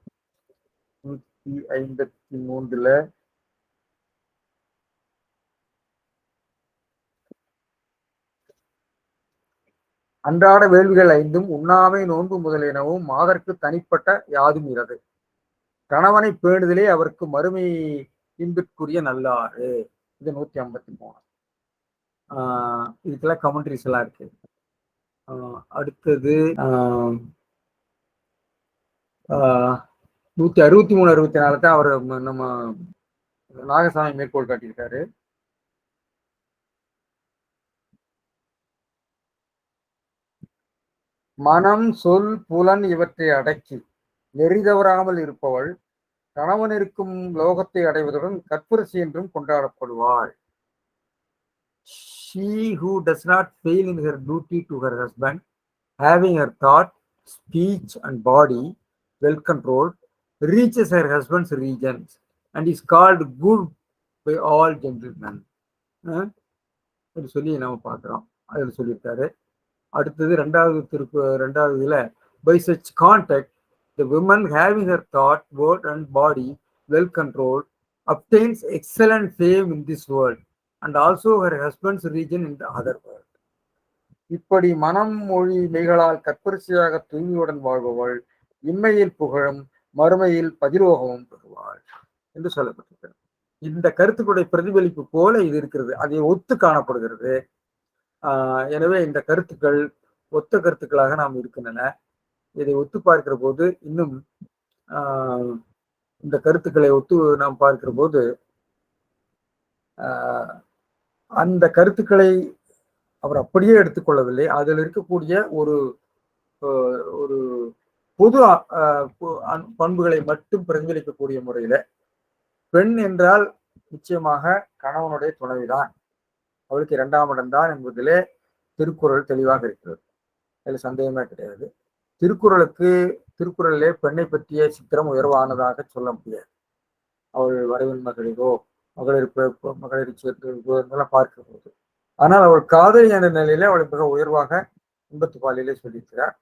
அன்றாட வேள்விகள் 5 உண்ணாமை நோன்பு முதலியனவும் மாதற்கு தனிப்பட்ட யாதும் இறது. கணவனை பேணுதலே அவருக்கு மறுமை இன்பிற்குரிய நல்லாறு. இது 153. இதுக்கெல்லாம் கமெண்ட்ரிஸ் எல்லாம் இருக்கு. அடுத்தது 163, 64 தான் அவர் நம்ம நாகசாமி மேற்கோள் காட்டியிருக்காரு. மனம் சொல் புலன் இவற்றை அடக்கி நெறி தவறாமல் இருப்பவள் கணவன் இருக்கும் லோகத்தை அடைவதுடன் கற்புரசி என்றும் கொண்டாடப்படுவாள். She who does not fail in her duty to her husband, having her thought, speech and body well controlled, reaches her husband's regions and is called good by all gentlemen. சொல்லி நம்ம பார்க்கிறோம். அதில் சொல்லியிருக்காரு. அடுத்தது 2வது இதுல by such contact the woman having her thought, word and body well controlled obtains excellent fame in this world and also her husband's region in the other world. இப்படி மனம் மொழி மெய்களால் கற்பரிசையாக தூய்மையுடன் வாழ்பவள் இம்மையில் புகழும் மறுமையில் பதிலோகமும் பெறுவாள் என்று சொல்லப்பட்டிருக்கிறது. இந்த கருத்துக்களுடைய பிரதிபலிப்பு போல இது இருக்கிறது, அதை ஒத்து காணப்படுகிறது. எனவே இந்த கருத்துக்கள் ஒத்த கருத்துக்களாக நாம் இருக்கின்றன. இதை ஒத்து பார்க்கிற போது இன்னும் இந்த கருத்துக்களை ஒத்து நாம் பார்க்கிற போது அந்த கருத்துக்களை அவர் அப்படியே எடுத்துக்கொள்ளவில்லை. அதில் இருக்கக்கூடிய ஒரு ஒரு பொது பண்புகளை மட்டும் பிரதிபலிக்கக்கூடிய முறையில பெண் என்றால் நிச்சயமாக கணவனுடைய துணைவிதான், அவளுக்கு 2ஆம் இடம்தான் என்பதிலே திருக்குறள் தெளிவாக இருக்கிறது. அதில் சந்தேகமே கிடையாது. திருக்குறளிலே பெண்ணை பற்றிய சித்திரம் உயர்வானதாக சொல்ல முடியாது. அவள் வரைவின் மகளிரோ மகளிர் சேர்த்து பார்க்கிற போது, ஆனால் அவள் காதலி என்ற நிலையில அவளை மிக உயர்வாக 54 சொல்லியிருக்கிறார்.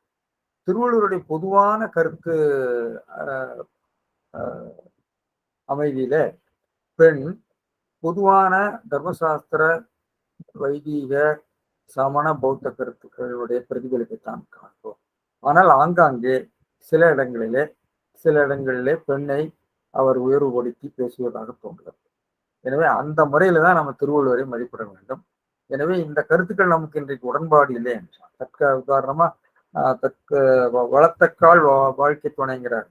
திருவள்ளுவருடைய பொதுவான கருத்து அமைதியில பெண் பொதுவான தர்மசாஸ்திர வைதீக சமண பௌத்த கருத்துக்களுடைய பிரதிபலிப்பைத்தான் காண்போம். ஆனால் ஆங்காங்கே சில இடங்களிலே பெண்ணை அவர் உயர்வுபடுத்தி பேசுவதாக தோன்றுகிறது. எனவே அந்த முறையில தான் நம்ம திருவள்ளுவரை மதிப்பிட வேண்டும். எனவே இந்த கருத்துக்கள் நமக்கு இன்றைக்கு உடன்பாடு இல்லை என்றால், உதாரணமா வளத்தக்கால் வாழ்க்கை துணைங்கிறார்.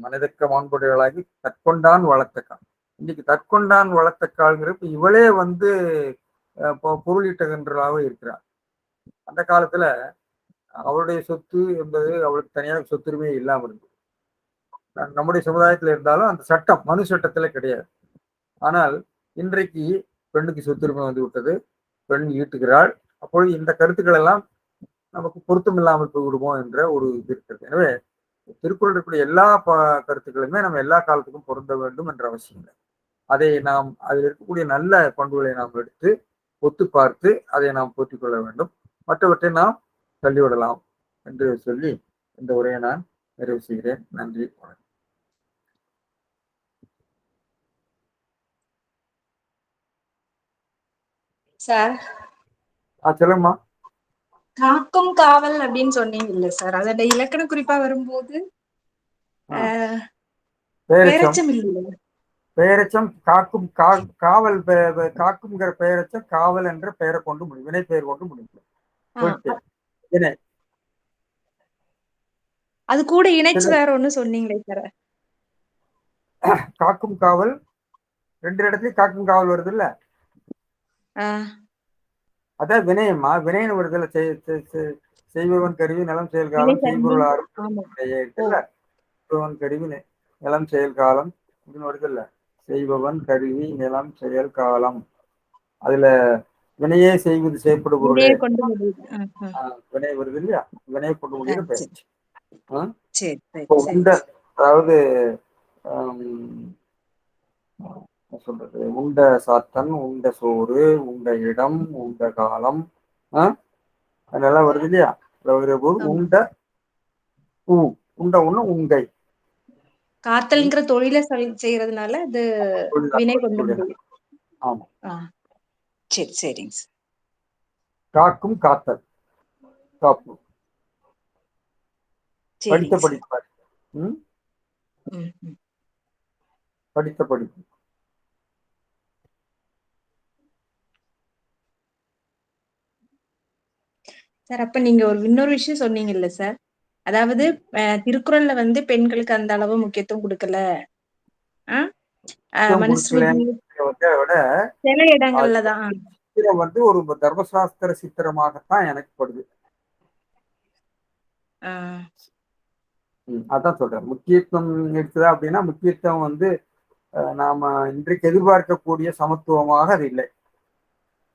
மனிதக்க மாண்புடையவளாகி தற்கொண்டான் வளர்த்தக்கால். இன்னைக்கு தற்கொண்டான் வளர்த்தக்கால்ங்கிறப்ப இவளே வந்து பொருளீட்டுகின்றளாக இருக்கிறார். அந்த காலத்துல அவளுடைய சொத்து என்பது அவளுக்கு தனியாக சொத்துரிமை இல்லாமல் இருந்தது. நம்முடைய சமுதாயத்துல இருந்தாலும் அந்த சட்டம் மனு சட்டத்துல கிடையாது. ஆனால் இன்றைக்கு பெண்ணுக்கு சொத்துரிமை வந்து விட்டது, பெண் ஈட்டுகிறாள். அப்பொழுது இந்த கருத்துக்கள் எல்லாம் நமக்கு பொருத்தம் இல்லாமல் போய்விடுமோ என்ற ஒரு இது இருக்கிறது. எனவே திருக்குறள் இருக்கக்கூடிய எல்லா கருத்துக்களுமே நம்ம எல்லா காலத்துக்கும் பொருந்த வேண்டும் என்ற அவசியம் இல்லை. அதை நாம் அதில் இருக்கக்கூடிய நல்ல பண்புகளை நாம் எடுத்து ஒத்து பார்த்து அதை நாம் போற்றிக் கொள்ள வேண்டும். மற்றவற்றை நாம் தள்ளிவிடலாம் என்று சொல்லி இந்த உரையை நான் நிறைவு செய்கிறேன். நன்றி, வணக்கம். சார் சொல்லுமா. காக்கும் காவல் அப்படின்னு சொன்னீங்க இல்ல சார், அதோட இலக்கண குறிப்பா வரும்போது பெயரெச்சம் இல்ல, பெயரெச்சம் காக்கும் காவல் காக்கும்ங்கிற பெயரெச்சம் காவல் என்ற பெயரை கொண்டு முடியும், வினை பெயர் கொண்டு முடியும். அது கூட இணைச்சு வேற ஒண்ணு சொன்னீங்களே சார். காக்கும் காவல் 2 இடத்துலயும் காக்கும் காவல் வருது இல்ல, அதான் வினயம்மா. வினயன் வருது இல்ல, செய்பவன் கருவி நிலம் செயல் காலம் செய்பொருளாரும் செய்பவன் கருவி நிலம் செயல் காலம் அப்படின்னு வருது இல்ல, செய்பவன் கருவி நிலம் செயல் காலம். அதுல வினையே செய்வது செய்யப்படும் பொருளே வினை வருது இல்லையா, வினையை கொண்டு முடிகிற பெயர். அதாவது சொல்றது உண்ட சாத்தன், உண்ட சோறு, உண்ட இடம், உண்ட காலம், அதெல்லாம் வருது இல்லையா. உண்ட உண்ட ஒண்ணு உங்கை. காத்தல்ங்கிற தொழில செய்யறதுனால அது வினை கொண்டு முடியும். ஆமா, சரி சரிங்க. காக்கும் காத்தல் காப்பு. படித்த படிப்பார், படித்த படிப்பு. சார் அப்ப நீங்க இன்னொரு விஷயம் சொன்னீங்கல்ல சார், அதாவது திருக்குறள்ல வந்து பெண்களுக்கு அந்த அளவு முக்கியத்துவம் கொடுக்கல, சில இடங்கள்லதான் வந்து ஒரு தர்மசாஸ்திர சித்திரமாகத்தான் எனக்கு படுது. அதான் சொல்றேன், முக்கியத்துவம் இருக்குதா அப்படின்னா முக்கியத்துவம் வந்து நாம இன்றைக்கு எதிர்பார்க்கக்கூடிய சமத்துவமாக அது இல்லை.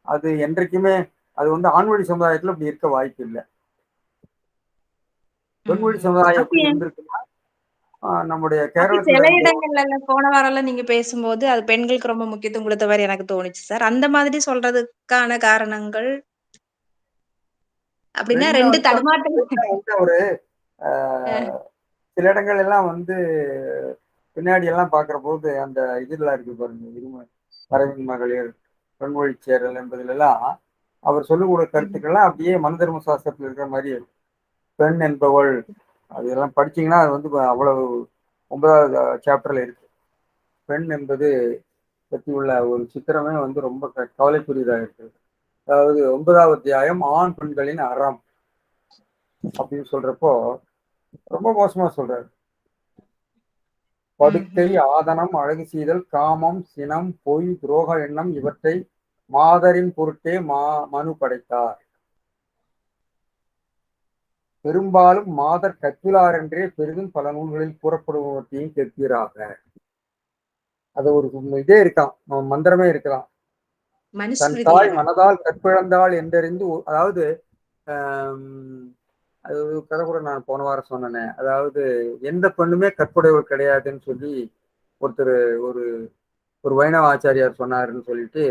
அது என்றைக்குமே அது வந்து ஆண்வழி சமுதாயத்துல அப்படி இருக்க வாய்ப்பு இல்லை. பெண்வழி சமுதாயம் எப்படி இருந்திருக்குன்னா, நம்முடைய கேரளத்துல சில இடங்கள்ல போன வாரம் நீங்க பேசும்போது அது பெண்களுக்கு ரொம்ப முக்கியத்துவம் கொடுத்த மாதிரி எனக்கு தோணுச்சு சார். அந்த மாதிரி சொல்றதுக்கான காரணங்கள் அப்படின்னா 2 தடுமாற்றம். ஒரு சில இடங்கள் எல்லாம் வந்து பின்னாடி எல்லாம் பாக்குற போது அந்த இதுல இருக்கு பாருங்க, பரவின் மகளிர் பெண்மொழி சேரல் என்பதுல எல்லாம் அவர் சொல்லக்கூடிய கருத்துக்கள்லாம் அப்படியே மனு தர்ம சாஸ்திரத்தில் இருக்கிற மாதிரி பெண் என்பவள் அதெல்லாம் படிச்சீங்கன்னா அது வந்து அவ்வளவு 9வது சாப்டர்ல இருக்கு. பெண் என்பது பற்றி உள்ள ஒரு சித்திரமே வந்து ரொம்ப கவலைக்குரியதாக இருக்குது. அதாவது 9வது அத்தியாயம் ஆண் பெண்களின் அறம் அப்படின்னு சொல்றப்போ ரொம்ப மோசமா சொல்றாரு. படுக்கை, ஆதனம், அழகு செய்தல், காமம், சினம், பொய், துரோக எண்ணம் இவற்றை மாதரின் பொருட்டே மனு படைத்தார். பெரும்பாலும் மாதர் கற்பிலார் என்றே பெரிதும் பல நூல்களில் கூறப்படுவதையும் கேட்கிறாக. அது ஒரு இதே இருக்கலாம், மந்திரமே இருக்கலாம். தன் தாய் மனதால் கற்பிழந்தாள் என்றறிந்து, அதாவது அது கதை கூட நான் போன வாரம் சொன்னேன். அதாவது எந்த பெண்ணுமே கற்புடையவர் கிடையாதுன்னு சொல்லி ஒருத்தர் ஒரு வைணவ ஆச்சாரியார் சொன்னாருன்னு சொல்லிட்டு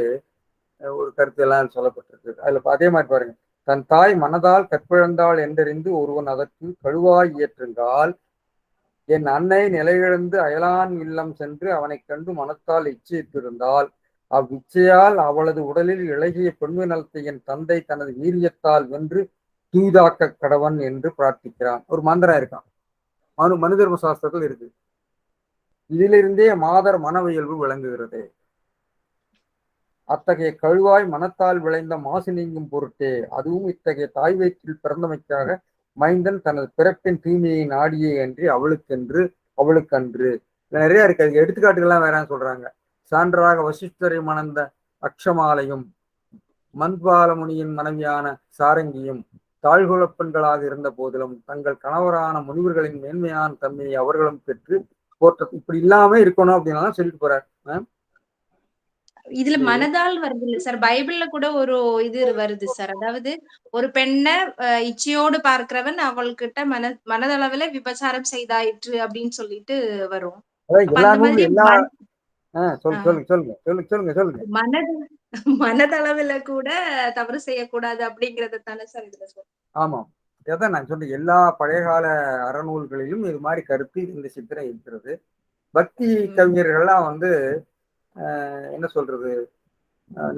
ஒரு கருத்து எல்லாம் சொல்லப்பட்டிருக்கு. அதுல அதே மாதிரி பாருங்க, தன் தாய் மனதால் கற்பிழந்தாள் என்றறிந்து ஒருவன் அதற்கு கழுவாய் இயற்றுங்கால், என் அன்னை நிலையிழந்து அயலான் இல்லம் சென்று அவனை கண்டு மனத்தால் இச்சைத்திருந்தால் அவ்விச்சையால் அவளது உடலில் இளகிய பெண்மை நலத்தை என் தந்தை தனது வீரியத்தால் வென்று தூதாக்க கடவன் என்று பிரார்த்திக்கிறான். ஒரு மந்திரம் இருக்கான், மனு தர்ம சாஸ்திரத்தில் இருக்கு. இதிலிருந்தே மாதர் மனவியல்பு விளங்குகிறது. அத்தகைய கழுவாய் மனத்தால் விளைந்த மாசு நீங்கும் பொருட்டே, அதுவும் இத்தகைய தாய் வயிற்றில் பிறந்தமைக்காக மைந்தன் தனது பிறப்பின் தூய்மையை நாடியே அன்றி அவளுக்கன்று. நிறைய இருக்கு. அதுக்கு எடுத்துக்காட்டுகள்லாம் வேற சொல்றாங்க. சான்றாக வசிஷ்டரை மணந்த அக்ஷமாலையும் மந்த்வாலமுனியின் மனைவியான சாரங்கியும் தாழ்குலப் பெண்களாக இருந்த போதிலும் தங்கள் கணவரான முனிவர்களின் மேன்மையான தன்மையை அவர்களும் பெற்று போற்ற இப்படி இல்லாம இருக்கணும் அப்படின்னா சொல்லிட்டு போறார். இதுல மனதால் வருது இல்ல சார், பைபிள்ல கூட ஒரு இது வருது சார். அதாவது ஒரு பெண்ணை இச்சையோடு பார்க்கிறவன் அவள்கிட்ட மனதளவுல விபச்சாரம் செய்தாயிற்று அப்படின்னு சொல்லிட்டு வரும். எல்லா நூல் எல்லா சொல்லுங்க. மனதளவுல கூட தவறு செய்யக்கூடாது அப்படிங்கறத தானே சார் இதுல சொல்றேன். ஆமா, அதான் நான் சொல்றேன். எல்லா பழையகால அறநூல்களிலும் இது மாதிரி கருத்து இந்த சித்திரை இருக்கிறது. பக்தி கவிஞர்கள்லாம் வந்து என்ன சொல்றது,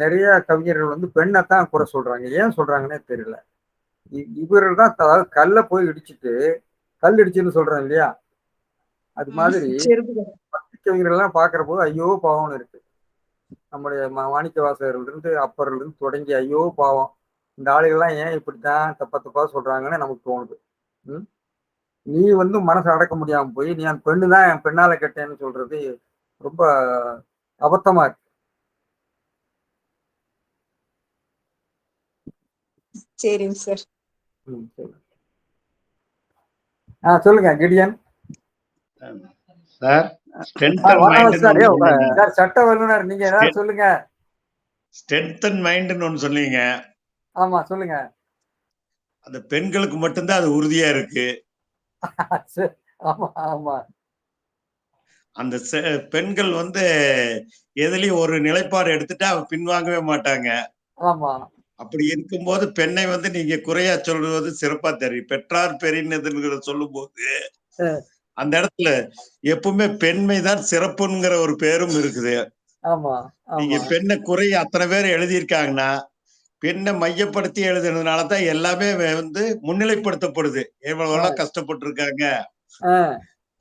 நிறைய கவிஞர்கள் வந்து பெண்ணைத்தான் குறை சொல்றாங்க. ஏன் சொல்றாங்கன்னே தெரியல. இவர்கள் தான் கல்லை போய் இடிச்சுட்டு கல் இடிச்சுன்னு சொல்றேன் இல்லையா, அது மாதிரி பக்தி கவிஞர்கள் எல்லாம் பாக்குற போது ஐயோ பாவம்னு இருக்கு. நம்முடைய மாணிக்க வாசகர்கள் இருந்து அப்பர்கள் இருந்து தொடங்கி ஐயோ பாவம், இந்த ஆளுகள்லாம் ஏன் இப்படித்தான் தப்பா சொல்றாங்கன்னு நமக்கு தோணுது. நீ வந்து மனசை அடக்க முடியாம போய் நீ அந்த பெண்ணுதான் என் பெண்ணால கெட்டேன்னு சொல்றது ரொம்ப அபத்தமா இருக்கு. சரிங்க சார். சொல்லுங்க கிடியன் சார். சட்ட வல்லுநர் நீங்க ஏதாவது சொல்லுங்க. ஸ்ட்ரென்த் அண்ட் மைண்ட்னு ஒன்னு சொன்னீங்க. ஆமா சொல்லுங்க. அந்த பெண்களுக்கு மட்டும்தான் அது உறுதியா இருக்கு. ஆமா ஆமா. அந்த பெண்கள் வந்து எதுலயும் ஒரு நிலைப்பாடு எடுத்துட்டா அவ பின்வாங்கவே மாட்டாங்க. ஆமா. அப்படி இருக்கும்போது பெண்ணை வந்து நீங்க குறையா சொல்றது சிறப்பா தெரியும். பெற்றார் பெரினதுங்கிற சொல்லும் போது அந்த இடத்துல எப்பவுமே பெண்மைதான் சிறப்புங்கிற ஒரு பேரும் இருக்குது. நீங்க பெண்ணை குறைய அத்தனை பேர் எழுதியிருக்காங்கன்னா பெண்ணை மையப்படுத்தி எழுதுனதுனாலதான் எல்லாமே வந்து முன்னிலைப்படுத்தப்படுது. எவ்வளவு கஷ்டப்பட்டு இருக்காங்க,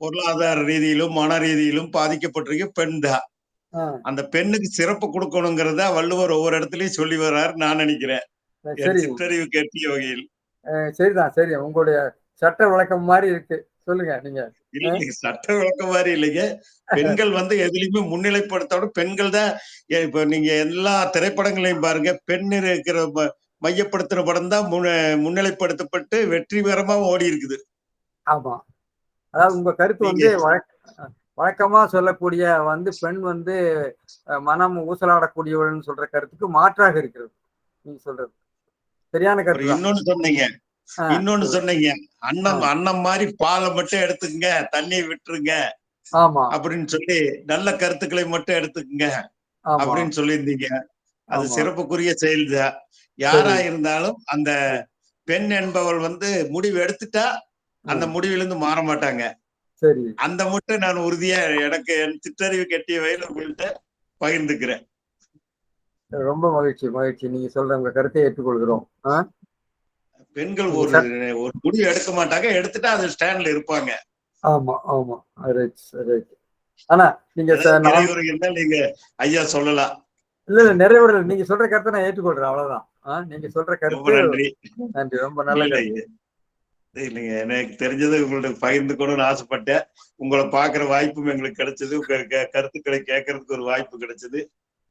பொருளாதார ரீதியிலும் மன ரீதியிலும் பாதிக்கப்பட்டிருக்க பெண் தான். அந்த பெண்ணுக்கு சிறப்பு கொடுக்கணுங்கிறத வள்ளுவர் ஒவ்வொரு இடத்துலயும் சொல்லி வர்றாரு நான் நினைக்கிறேன். சிற்றறிவு கேட்டிய வகையில். சரிதான். சரி, உங்களுடைய சட்ட விளக்கம் மாதிரி இருக்கு, சொல்லுங்க நீங்க. இல்லைங்க, சட்ட விளக்கம் மாதிரி இல்லைங்க. பெண்கள் வந்து எதுலையுமே முன்னிலைப்படுத்தணும். பெண்கள் தான். இப்ப நீங்க எல்லா திரைப்படங்களையும் பாருங்க, பெண் இருக்கிற மையப்படுத்துற படம் தான் முன்னிலைப்படுத்தப்பட்டு வெற்றிகரமா ஓடி இருக்குது. ஆமா, அதாவது உங்க கருத்து வந்து வழக்கமா சொல்லக்கூடிய வந்து பெண் வந்து மனம் ஊசலாடக்கூடியவள்னு சொல்ற கருத்துக்கு மாற்றாக இருக்கிறது நீங்க சொல்றது. சரியான கருத்து. இன்னொன்னு சொன்னீங்க அன்னம் மாதிரி பாலை மட்டும் எடுத்துக்கங்க, தண்ணியை விட்டுருங்க அப்படின்னு சொல்லி நல்ல கருத்துக்களை மட்டும் எடுத்துக்கங்க அப்படின்னு சொல்லியிருந்தீங்க. அது சிறப்புக்குரிய செயல்தான். யாரா இருந்தாலும் அந்த பெண் என்பவள் வந்து முடிவு எடுத்துட்டா அந்த முடிவிலிருந்து மாற மாட்டாங்க. அந்த மட்டும் நான் உறுதியா எனக்கு என் சிற்றறிவு கட்டிய வகையில் உங்கள்கிட்ட பகிர்ந்துக்கிறேன். ரொம்ப மகிழ்ச்சி. நீங்க சொல்ற உங்க கருத்தை ஏற்றுக்கொள்கிறோம். பெண்கள் ஒரு முடிவு எடுக்க மாட்டாங்க, எடுத்துட்டா அது ஸ்டாண்ட்ல இருப்பாங்க. ஆமா. ஆனா நீங்க நீங்க ஐயா சொல்லலாம். இல்ல நிறைய நீங்க சொல்ற கருத்தை நான் ஏற்றுக்கொள்றேன், அவ்வளவுதான். நீங்க சொல்ற கருத்து. நன்றி, ரொம்ப நல்ல. இல்லைங்க, எனக்கு தெரிஞ்சது உங்களுக்கு பகிர்ந்துக்கணும்னு ஆசைப்பட்டேன். உங்களை பாக்குற வாய்ப்பும் எங்களுக்கு கிடைச்சது, உங்க கருத்துக்களை கேட்கறதுக்கு ஒரு வாய்ப்பு கிடைச்சது.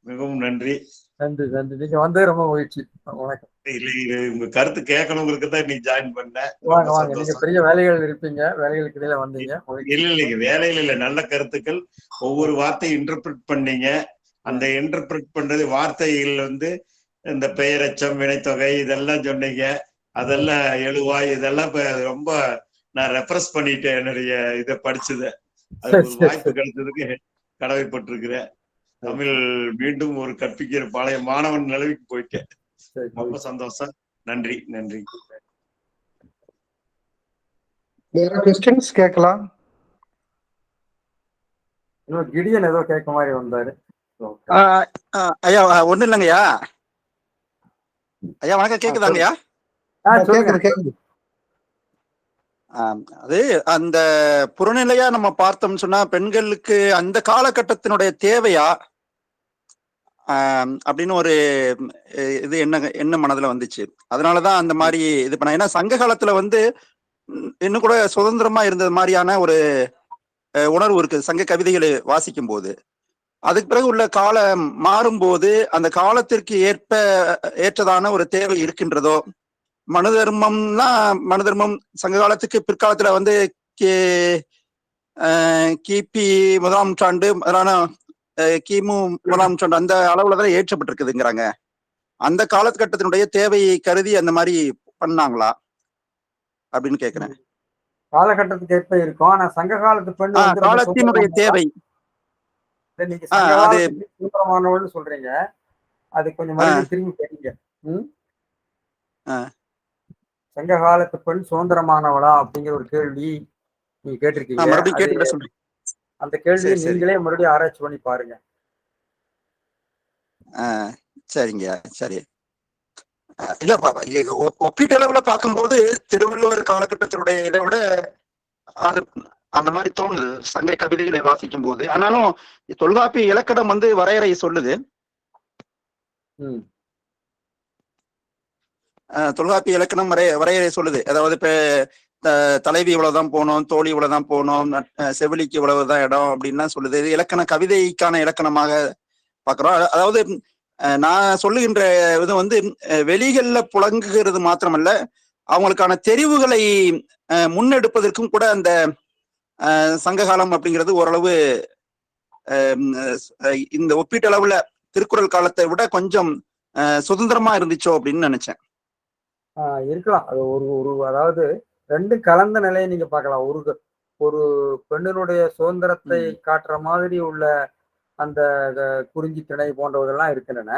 மிகவும் நன்றி. நீங்க வந்தது ரொம்ப மகிழ்ச்சி. வணக்கம். இல்ல, உங்க கருத்து கேட்கணுங்களுக்கு தான் நீங்க ஜாயின் பண்ணேன். நீங்க பெரிய வேலைகள் இருப்பீங்க, வேலைகளுக்கு இடையில வந்தீங்க. இல்லைங்க, வேலைகள் இல்ல, நல்ல கருத்துக்கள். ஒவ்வொரு வார்த்தையை இன்டர்பிரட் பண்ணீங்க. அந்த இன்டர்பிரட் பண்றது வார்த்தைகள் வந்து இந்த பெயரச்சம், வினைத்தொகை இதெல்லாம் சொன்னீங்க. அதெல்லாம் எழுவாய் இதெல்லாம் ரொம்ப நான் ரெஃபரன்ஸ் பண்ணிட்டேன் என்னுடைய இதை படிச்சத. அது ஒரு வாய்ப்பு கிடைச்சதுக்கு கடமைப்பட்டிருக்கிறேன். தமிழ் மீண்டும் ஒரு கற்பிக்கிற பழைய மாணவன் நிலவுக்கு போயிட்டேன். ரொம்ப சந்தோஷம். நன்றி. வேற क्वेश्चंस கேட்கலாம். கிடியன் ஏதோ கேட்க மாதிரி வந்தாரு. ஐயா ஒண்ணு இல்லைங்கய்யா. ஐயா வணக்கம், கேக்குதாங்கய்யா? கேக்குது. அது அந்த புறநிலையா நம்ம பார்த்தோம்னு சொன்னா பெண்களுக்கு அந்த காலகட்டத்தினுடைய தேவையா அப்படின்னு ஒரு இது என்ன மனதுல வந்துச்சு. அதனாலதான் அந்த மாதிரி இது பண்ண. ஏன்னா சங்க காலத்துல வந்து இன்னும் கூட சுதந்திரமா இருந்தது மாதிரியான ஒரு உணர்வு இருக்கு சங்க கவிதைகளை வாசிக்கும் போது. அதுக்கு பிறகு உள்ள காலம் மாறும்போது அந்த காலத்திற்கு ஏற்றதான ஒரு தேவை இருக்கின்றதோ. மனு தர்மம் சங்க காலத்துக்கு பிற்காலத்துல வந்து கிபி 1ஆம் நூற்றாண்டு கிமு 1ஆம் நூற்றாண்டு அந்த அளவுலதான் ஏற்றப்பட்டிருக்குதுங்கிறாங்க. அந்த காலகட்டத்தினுடைய தேவையை கருதி அந்த மாதிரி பண்ணாங்களா அப்படின்னு கேக்குறேன். காலகட்டத்துக்கு ஏற்ப இருக்கும். ஆனா சங்க காலத்து பெண் வந்து காலத்தினுடைய தேவை. நீங்க சங்க காலத்துக்கு சுதந்திரமானவள்னு சொல்றீங்க, அது கொஞ்சம் மறுபடியும் திரும்பி கேட்டீங்க. சங்க காலத்து பெண் சுதந்திரமானவளா அப்படிங்கிற ஒரு கேள்வி நீங்க கேட்டிருக்கீங்க. அந்த கேள்வியை நீங்களே மறுபடியும் ஆராய்ச்சி பண்ணி பாருங்க. சரிங்க, சரி. இல்ல ஒப்பீட்டளவுல பார்க்கும்போது திருவள்ளுவர் காலகட்டத்தினுடைய இதை விட அது அந்த மாதிரி தோணுது சங்க கவிதைகளை வாசிக்கும் போது. ஆனாலும் தொல்காப்பிய இலக்கணம் வந்து வரையறை சொல்லுது. தொல்காப்பிய இலக்கணம் வரையறை சொல்லுது. அதாவது இப்ப தலைவி இவ்வளவுதான் போனோம், தோழி இவ்வளவுதான் போனோம், செவிலிக்கு இவ்வளவுதான் இடம் அப்படின்லாம் சொல்லுது. இது இலக்கண கவிதைக்கான இலக்கணமாக பாக்குறோம். அதாவது நான் சொல்லுகின்ற இது வந்து வெளிகள்ல புழங்குகிறது மாத்திரமல்ல, அவங்களுக்கான தெரிவுகளை முன்னெடுப்பதற்கும் கூட அந்த சங்ககாலம் அப்படிங்கிறது ஓரளவு இந்த ஒப்பீட்டளவுல திருக்குறள் காலத்தை விட கொஞ்சம் சுதந்திரமா இருந்துச்சோ அப்படின்னு நினைச்சேன். இருக்கலாம். அது ஒரு அதாவது ரெண்டு கலந்த நிலையை நீங்க பார்க்கலாம். ஒரு பெண்ணினுடைய சுதந்திரத்தை காட்டுற மாதிரி உள்ள அந்த குறிஞ்சி திணை போன்றவர்கள்லாம் இருக்கின்றன.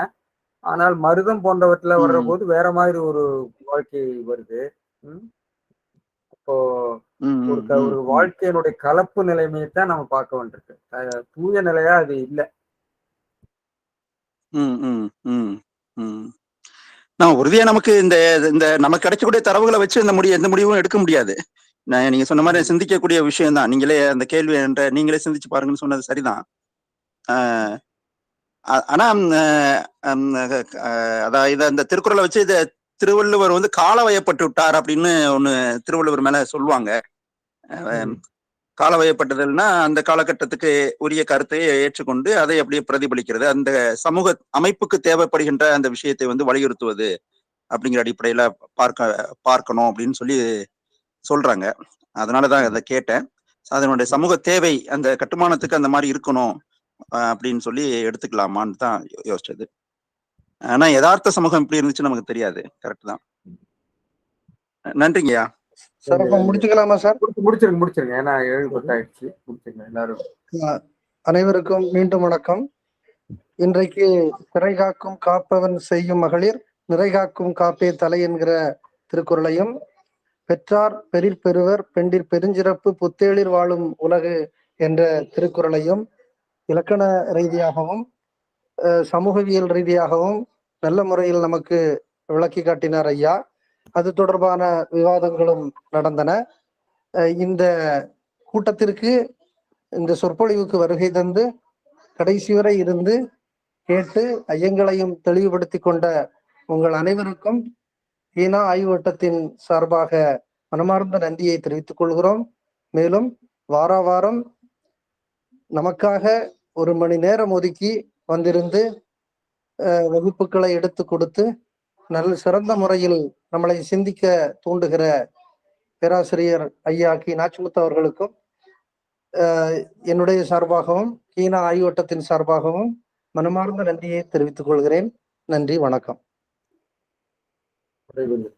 ஆனால் மருதம் போன்றவற்றில் வர்ற போது வேற மாதிரி ஒரு வாழ்க்கை வருது. அப்போ ஒரு வாழ்க்கையினுடைய கலப்பு நிலைமையை தான் நம்ம பார்க்க வேண்டியிருக்கு. தூய நிலையா அது இல்லை. உறுதியா நமக்கு இந்த நமக்கு கிடைக்கக்கூடிய தரவுகளை வச்சு எந்த முடிவும் எடுக்க முடியாது. நீங்க சொன்ன மாதிரி சிந்திக்கக்கூடிய விஷயம் தான். நீங்களே அந்த கேள்வி நீங்களே சிந்திச்சு பாருங்கன்னு சொன்னது சரிதான். ஆனா அதாவது அந்த திருக்குறளை வச்சு இத திருவள்ளுவர் வந்து கால வயப்பட்டு விட்டார் அப்படின்னு ஒண்ணு திருவள்ளுவர் மேல சொல்லுவாங்க. கால வயப்பட்டதுன்னா அந்த காலகட்டத்துக்கு உரிய கருத்தை ஏற்றுக்கொண்டு அதை அப்படியே பிரதிபலிக்கிறது, அந்த சமூக அமைப்புக்கு தேவைப்படுகின்ற அந்த விஷயத்தை வந்து வலியுறுத்துவது அப்படிங்கிற அடிப்படையில பார்க்கணும் அப்படின்னு சொல்லி சொல்றாங்க. அதனாலதான் அதை கேட்டேன். அதனுடைய சமூக தேவை அந்த கட்டுமானத்துக்கு அந்த மாதிரி இருக்கணும் அப்படின்னு சொல்லி எடுத்துக்கலாமான்னு தான் யோசிச்சது. ஆனா யதார்த்த சமூகம் எப்படி இருந்துச்சு நமக்கு தெரியாது. கரெக்ட் தான். நன்றிங்கய்யா. சார் முடிச்சுக்கலாமா சார்? முடிச்சிருங்க. ஏன்னா 7:10 ஆயிடுச்சு. முடிச்சிருங்க எல்லாரும். அனைவருக்கும் மீண்டும் வணக்கம். இன்றைக்கு திரை காக்கும் காப்பவன் செய்யும் மகளிர் நிறை காக்கும் காப்பே தலை என்கிற திருக்குறளையும், பெற்றார் பெரிற் பெறுவர் பெண்டிற் பெருஞ்சிறப்பு புத்தேளிர் வாழும் உலகு என்ற திருக்குறளையும் இலக்கண ரீதியாகவும் சமூகவியல் ரீதியாகவும் நல்ல முறையில் நமக்கு விளக்கி காட்டினார் ஐயா. அது தொடர்பான விவாதங்களும் நடந்தன. இந்த கூட்டத்திற்கு, இந்த சொற்பொழிவுக்கு வருகை தந்து கடைசி வரை இருந்து கேட்டு ஐயங்களையும் தெளிவுபடுத்தி கொண்ட உங்கள் அனைவருக்கும் ஈனா ஆய்வு வட்டத்தின் சார்பாக மனமார்ந்த நன்றியை தெரிவித்துக் கொள்கிறோம். மேலும் வார வாரம் நமக்காக 1 மணி நேரம் ஒதுக்கி வந்திருந்து வகுப்புகளை எடுத்து கொடுத்து சிறந்த முறையில் நம்மளை சிந்திக்க தூண்டுகிற பேராசிரியர் ஐயா கி நாச்சிமுத்து அவர்களுக்கும் என்னுடைய சார்பாகவும் கீனா ஆய்வட்டத்தின் சார்பாகவும் மனமார்ந்த நன்றியை தெரிவித்துக் கொள்கிறேன். நன்றி, வணக்கம்.